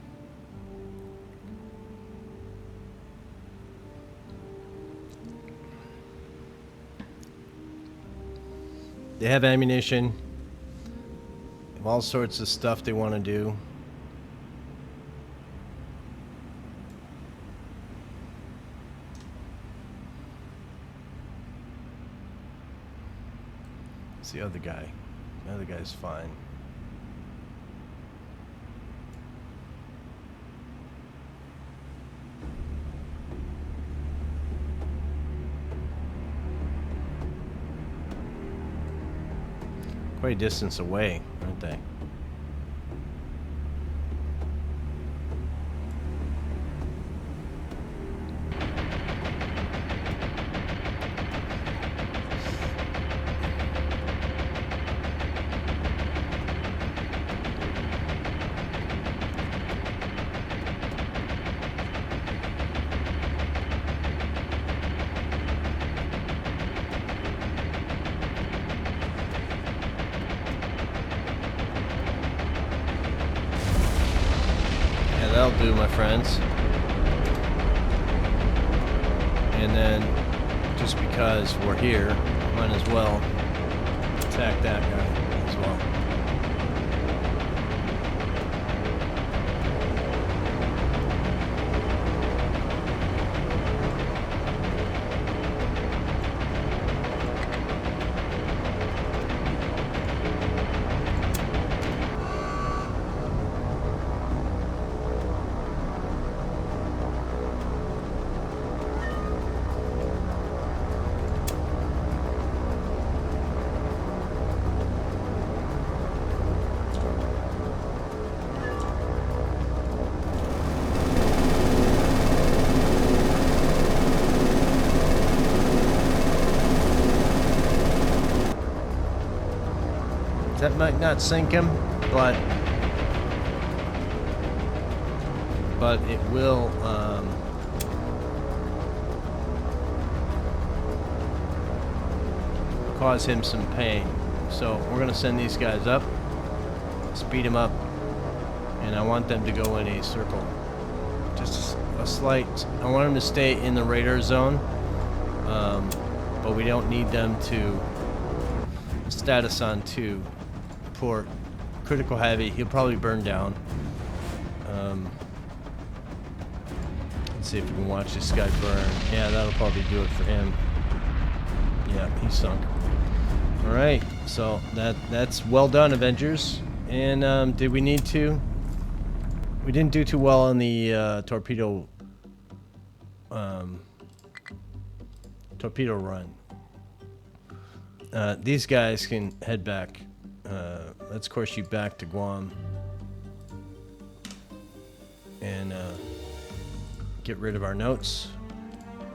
They have ammunition. They have all sorts of stuff they want to do. the other guy? The other guy's fine. Quite a distance away, aren't they? That'll do, my friends. And then, just because we're here, might as well attack that guy as well. That might not sink him, but it will cause him some pain. So we're gonna send these guys up, speed them up, and I want them to go in a circle. Just a slight. I want them to stay in the radar zone, but we don't need them to status on 2. Port, critical heavy, he'll probably burn down. Let's see if we can watch this guy burn. Yeah, that'll probably do it for him. Yeah, he sunk. Alright, so that's well done, Avengers. And did we need to? We didn't do too well on the torpedo run. These guys can head back. Let's course you back to Guam and get rid of our notes,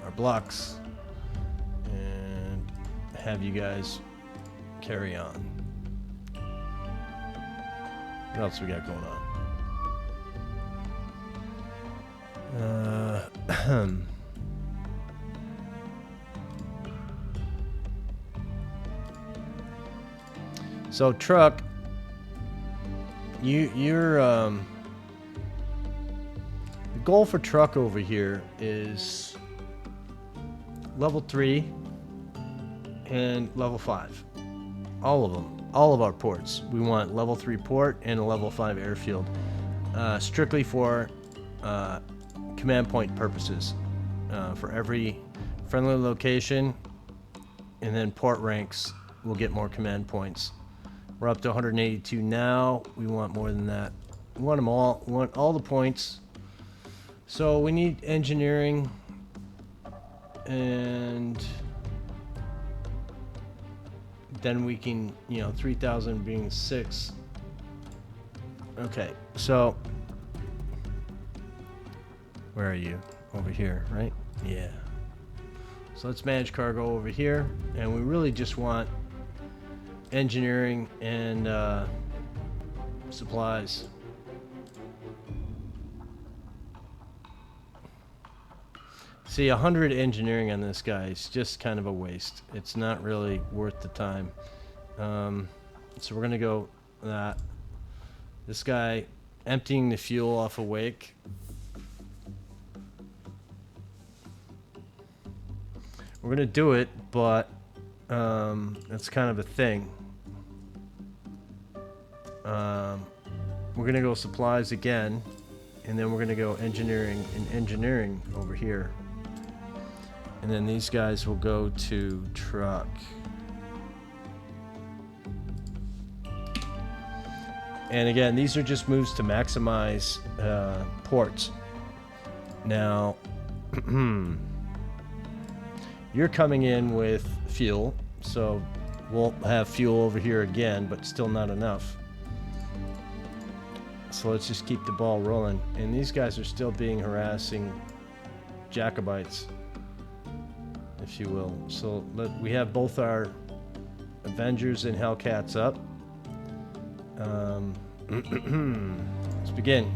our blocks, and have you guys carry on. What else we got going on? So truck, you're the goal for truck over here is level 3 and level 5. All of them, all of our ports. We want level 3 port and a level 5 airfield, strictly for command point purposes. For every friendly location, and then port ranks will get more command points. We're up to 182 now. We want more than that. We want them all. We want all the points. So we need engineering, and then we can, 3,000 being 6. Okay, so where are you? Over here, right? Yeah. So let's manage cargo over here, and we really just want engineering and supplies. See, 100 engineering on this guy is just kind of a waste. It's not really worth the time. So we're gonna go that. This guy emptying the fuel off a wake. We're gonna do it, but that's kind of a thing. We're gonna go supplies again, and then we're gonna go engineering and engineering over here, and then these guys will go to truck. And again, these are just moves to maximize ports. Now, you're coming in with fuel, so we'll have fuel over here again, but still not enough. So let's just keep the ball rolling. And these guys are still being harassing Jacobites, if you will. So we have both our Avengers and Hellcats up. Let's begin.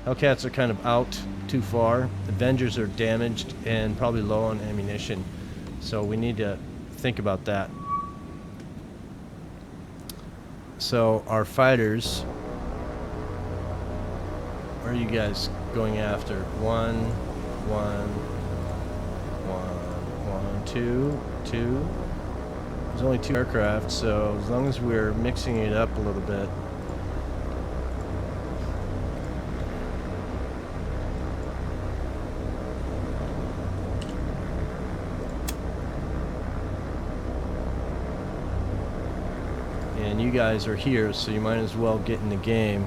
Hellcats are kind of out too far. Avengers are damaged and probably low on ammunition. So we need to think about that. So our fighters, where are you guys going after? One, two. There's only 2 aircraft, so as long as we're mixing it up a little bit. And you guys are here, so you might as well get in the game.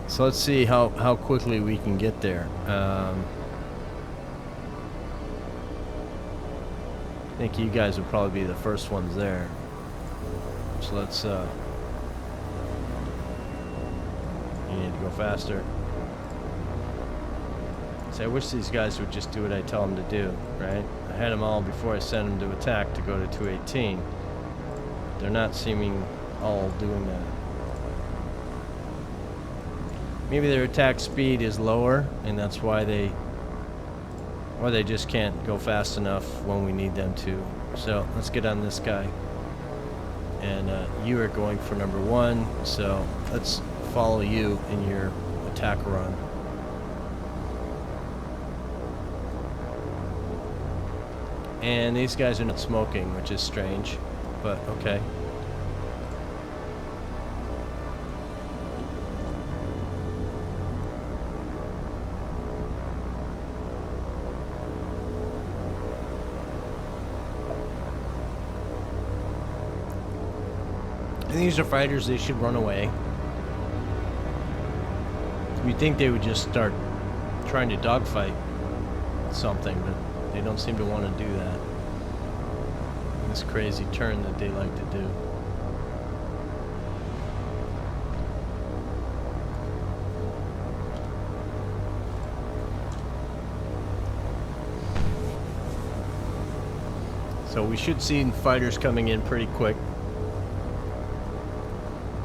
So let's see how quickly we can get there. I think you guys would probably be the first ones there. So let's, you need to go faster. So I wish these guys would just do what I tell them to do, right? I had them all before I sent them to attack to go to 218. They're not seeming all doing that. Maybe their attack speed is lower, and that's why they just can't go fast enough when we need them to. So let's get on this guy. And you are going for number 1, so let's follow you in your attack run. And these guys are not smoking, which is strange, but okay. These are fighters, they should run away. You'd think they would just start trying to dogfight something, but they don't seem to want to do that. This crazy turn that they like to do. So we should see fighters coming in pretty quick.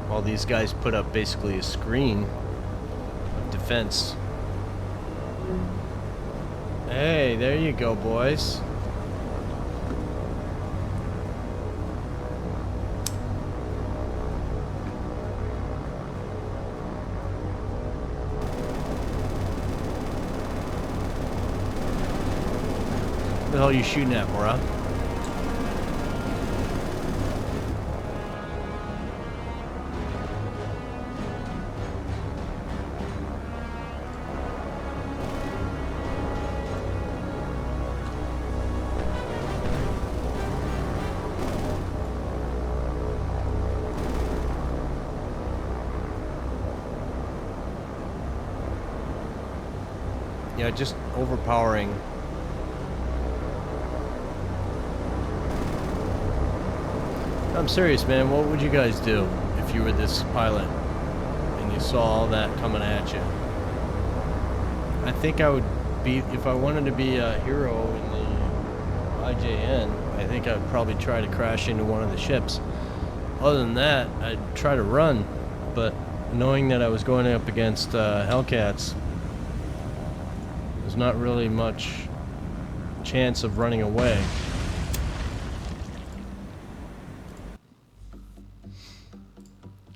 While these guys put up basically a screen of defense. Hey, there you go, boys. What the hell are you shooting at, Mora? Yeah, just overpowering. I'm serious, man. What would you guys do if you were this pilot and you saw all that coming at you? I think I would be, if I wanted to be a hero in the IJN, I think I'd probably try to crash into one of the ships. Other than that, I'd try to run, but knowing that I was going up against Hellcats, there's not really much chance of running away.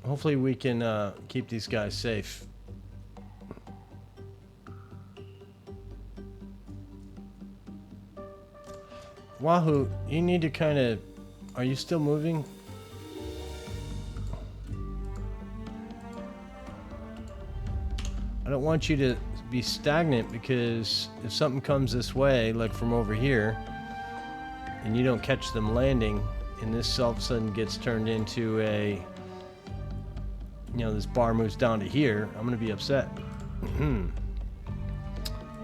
Hopefully we can keep these guys safe. Wahoo, you need to kind of... Are you still moving? I don't want you to be stagnant, because if something comes this way, like from over here, and you don't catch them landing, and this all of a sudden gets turned into a... You know, this bar moves down to here, I'm going to be upset.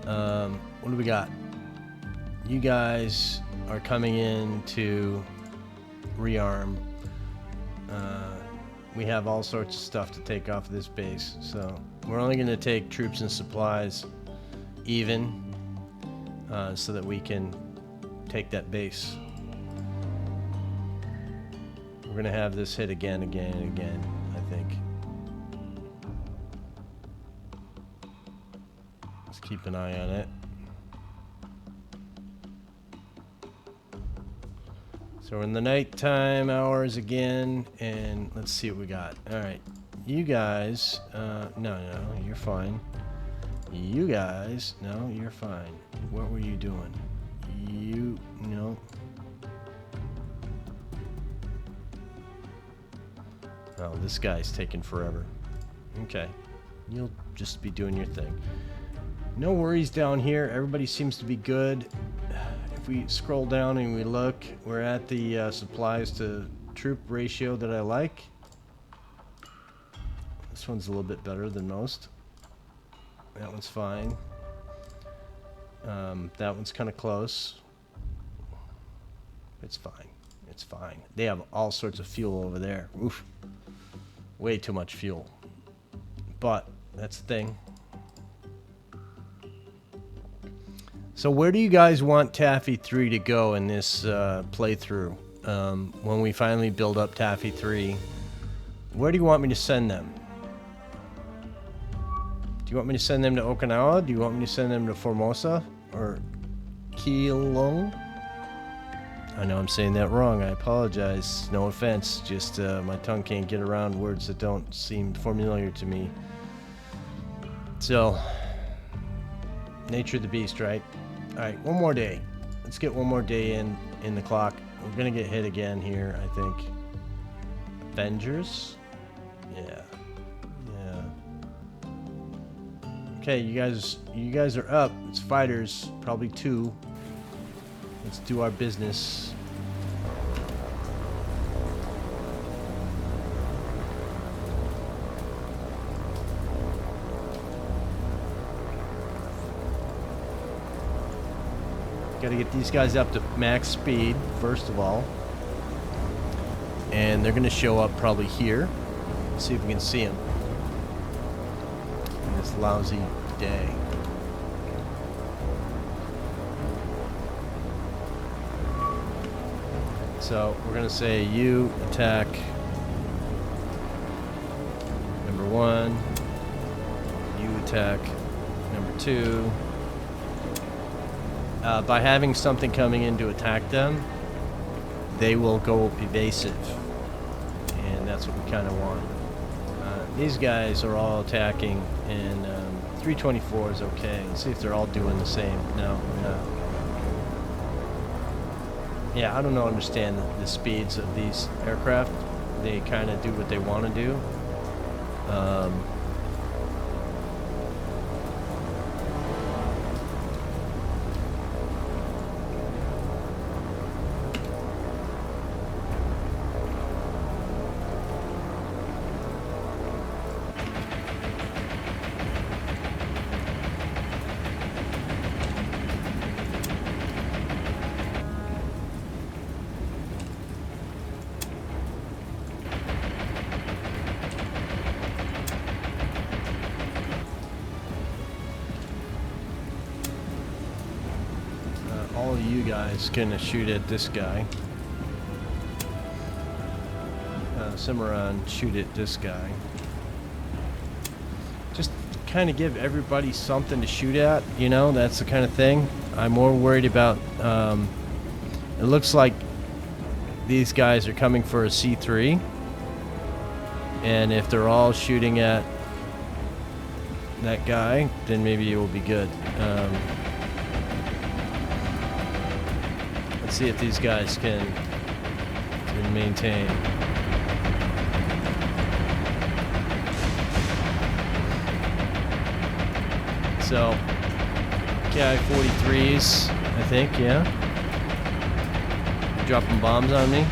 What do we got? You guys are coming in to rearm. We have all sorts of stuff to take off of this base, so we're only going to take troops and supplies even, so that we can take that base. We're going to have this hit again, and again, I think. Let's keep an eye on it. So we're in the nighttime hours again, and let's see what we got. Alright, you guys, no, you're fine. You guys, no, you're fine. What were you doing? No. Oh, this guy's taking forever. Okay, you'll just be doing your thing. No worries down here, everybody seems to be good. If we scroll down and we look, we're at the supplies to troop ratio that I like. This one's a little bit better than most. That one's fine. That one's kind of close. It's fine. It's fine. They have all sorts of fuel over there. Oof. Way too much fuel. But that's the thing. So where do you guys want Taffy 3 to go in this playthrough? When we finally build up Taffy 3, where do you want me to send them? Do you want me to send them to Okinawa? Do you want me to send them to Formosa? Or Keelung? I know I'm saying that wrong. I apologize. No offense. Just my tongue can't get around words that don't seem familiar to me. So, nature of the beast, right? Alright, one more day. Let's get one more day in the clock. We're gonna get hit again here, I think. Avengers? Yeah. Okay, you guys are up. It's fighters, probably 2. Let's do our business. Got to get these guys up to max speed, first of all. And they're going to show up probably here. Let's see if we can see them in this lousy day. So we're going to say you attack number 1. You attack number 2. By having something coming in to attack them, they will go evasive, and that's what we kind of want. These guys are all attacking, and 324 is okay. Let's see if they're all doing the same. No. Yeah, I don't understand the speeds of these aircraft. They kind of do what they want to do. All of you guys gonna shoot at this guy. Cimarron, shoot at this guy. Just kind of give everybody something to shoot at, you know, that's the kind of thing. I'm more worried about, it looks like these guys are coming for a C3. And if they're all shooting at that guy, then maybe it will be good. Let's see if these guys can maintain. So, KI-43s, I think, yeah. Dropping bombs on me.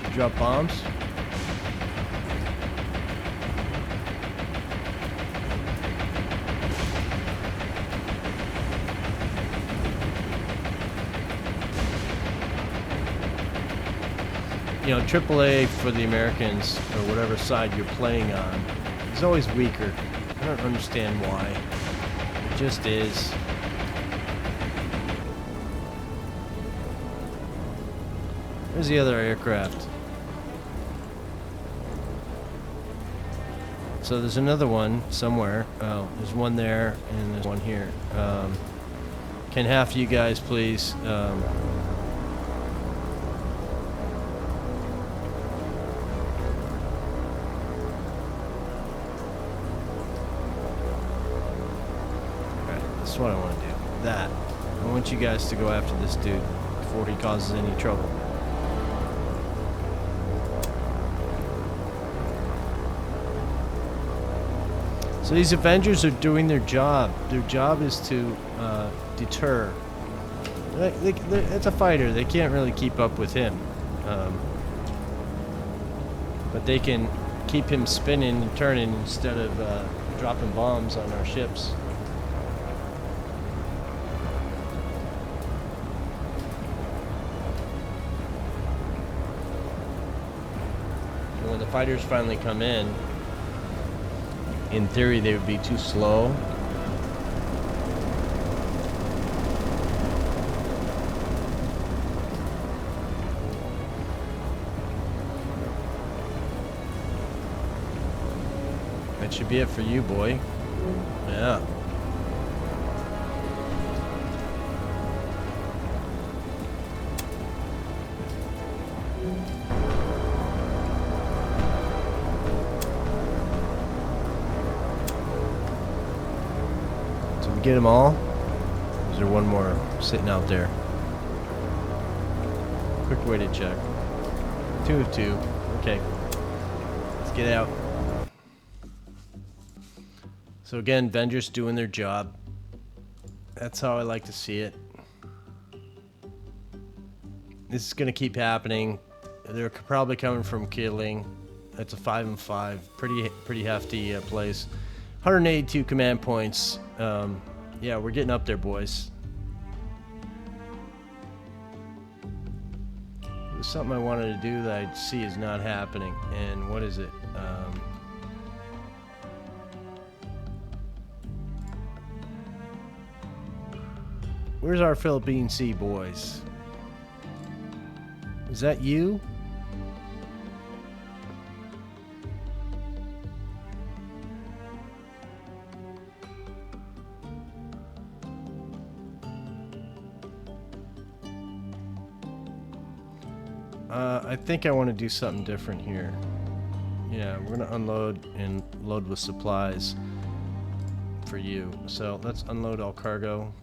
Should drop bombs. You know, AAA for the Americans, or whatever side you're playing on, is always weaker. I don't understand why. It just is. Where's the other aircraft? So there's another one somewhere. Oh, there's one there, and there's one here. Can half of you guys please... That's what I want to do. That. I want you guys to go after this dude before he causes any trouble. So these Avengers are doing their job. Their job is to deter. It's a fighter. They can't really keep up with him. But they can keep him spinning and turning instead of dropping bombs on our ships. When the fighters finally come in theory they would be too slow. That should be it for you, boy. Yeah. Get them all? Or is there one more sitting out there? Quick way to check. 2 of 2. Okay. Let's get out. So again, Avengers doing their job. That's how I like to see it. This is going to keep happening. They're probably coming from killing. That's a 5 and 5. Pretty hefty place. 182 command points. Yeah, we're getting up there, boys. There's something I wanted to do that I see is not happening. And what is it? Where's our Philippine Sea, boys? Is that you? I think I want to do something different here. Yeah, we're going to unload and load with supplies for you. So let's unload all cargo.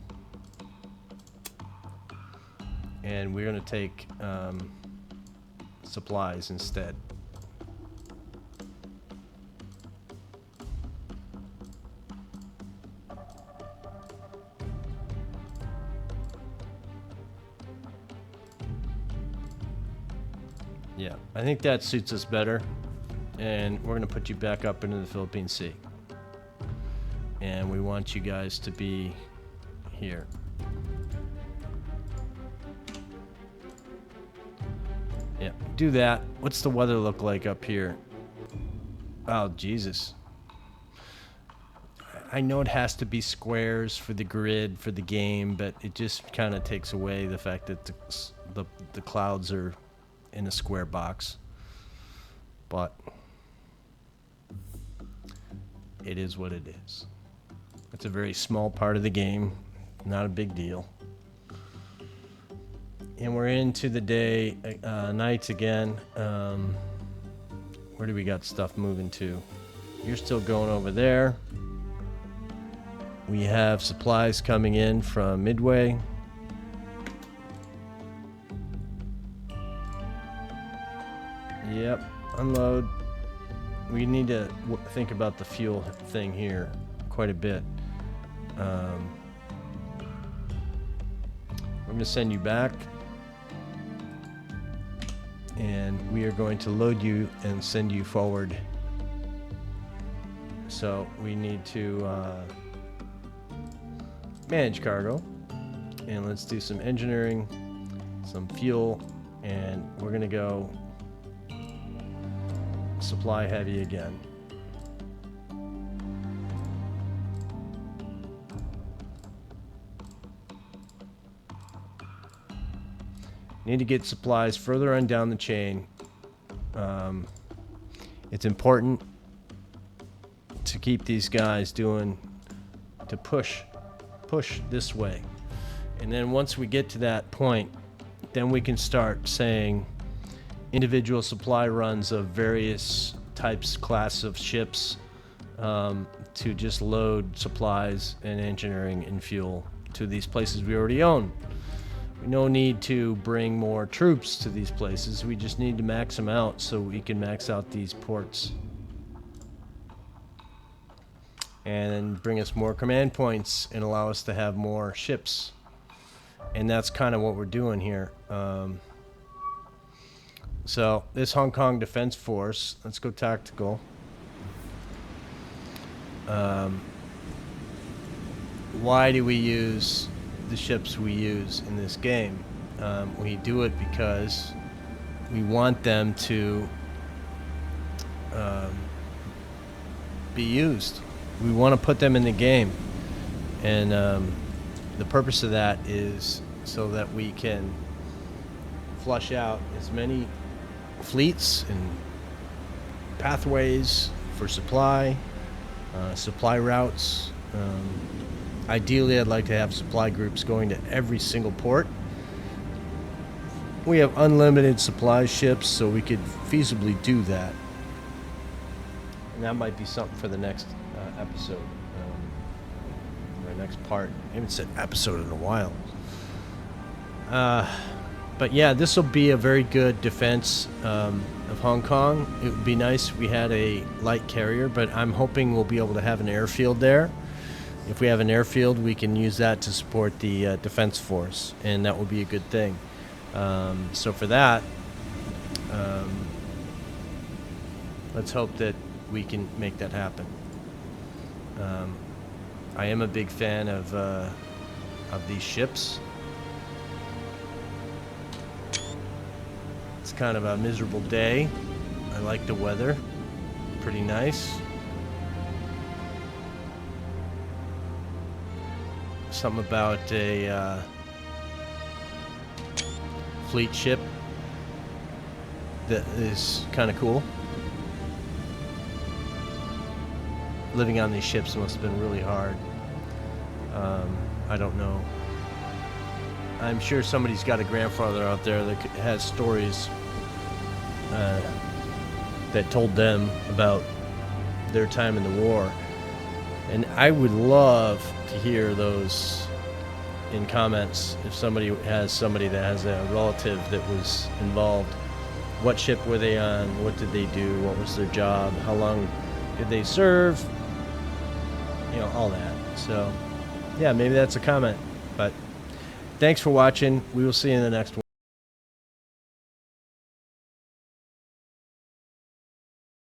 And we're going to take supplies instead. Yeah, I think that suits us better. And we're going to put you back up into the Philippine Sea. And we want you guys to be here. Yeah, do that. What's the weather look like up here? Oh, Jesus. I know it has to be squares for the grid, for the game, but it just kind of takes away the fact that the clouds are in a square box. But it is what it is. It's a very small part of the game. Not a big deal. And we're into the day, nights again. Where do we got stuff moving to? You're still going over there. We have supplies coming in from Midway. Yep, unload. We need to think about the fuel thing here quite a bit. We're going to send you back. And we are going to load you and send you forward. So we need to manage cargo. And let's do some engineering, some fuel, and we're going to go supply heavy again. Need to get supplies further on down the chain. It's important to keep these guys to push this way. And then once we get to that point, then we can start saying individual supply runs of various types, class of ships, to just load supplies and engineering and fuel to these places we already own. No need to bring more troops to these places. We just need to max them out so we can max out these ports. And bring us more command points and allow us to have more ships. And that's kind of what we're doing here. So this Hong Kong Defense Force, let's go tactical. Why do we use the ships we use in this game? We do it because we want them to be used. We want to put them in the game, and the purpose of that is so that we can flush out as many fleets and pathways for supply routes. Ideally, I'd like to have supply groups going to every single port. We have unlimited supply ships, so we could feasibly do that. And that might be something for the next episode, or next part. I haven't said episode in a while. But yeah, this will be a very good defense of Hong Kong. It would be nice if we had a light carrier, but I'm hoping we'll be able to have an airfield there. If we have an airfield, we can use that to support the defense force, and that will be a good thing. So for that, let's hope that we can make that happen. I am a big fan of these ships. It's kind of a miserable day. I like the weather. Pretty nice. Something about a fleet ship that is kind of cool. Living on these ships must have been really hard. I don't know. I'm sure somebody's got a grandfather out there that has stories that told them about their time in the war. And I would love to hear those in comments if somebody that has a relative that was involved. What ship were they on? What did they do? What was their job? How long did they serve? You know, all that. So, yeah, maybe that's a comment. But thanks for watching. We will see you in the next one.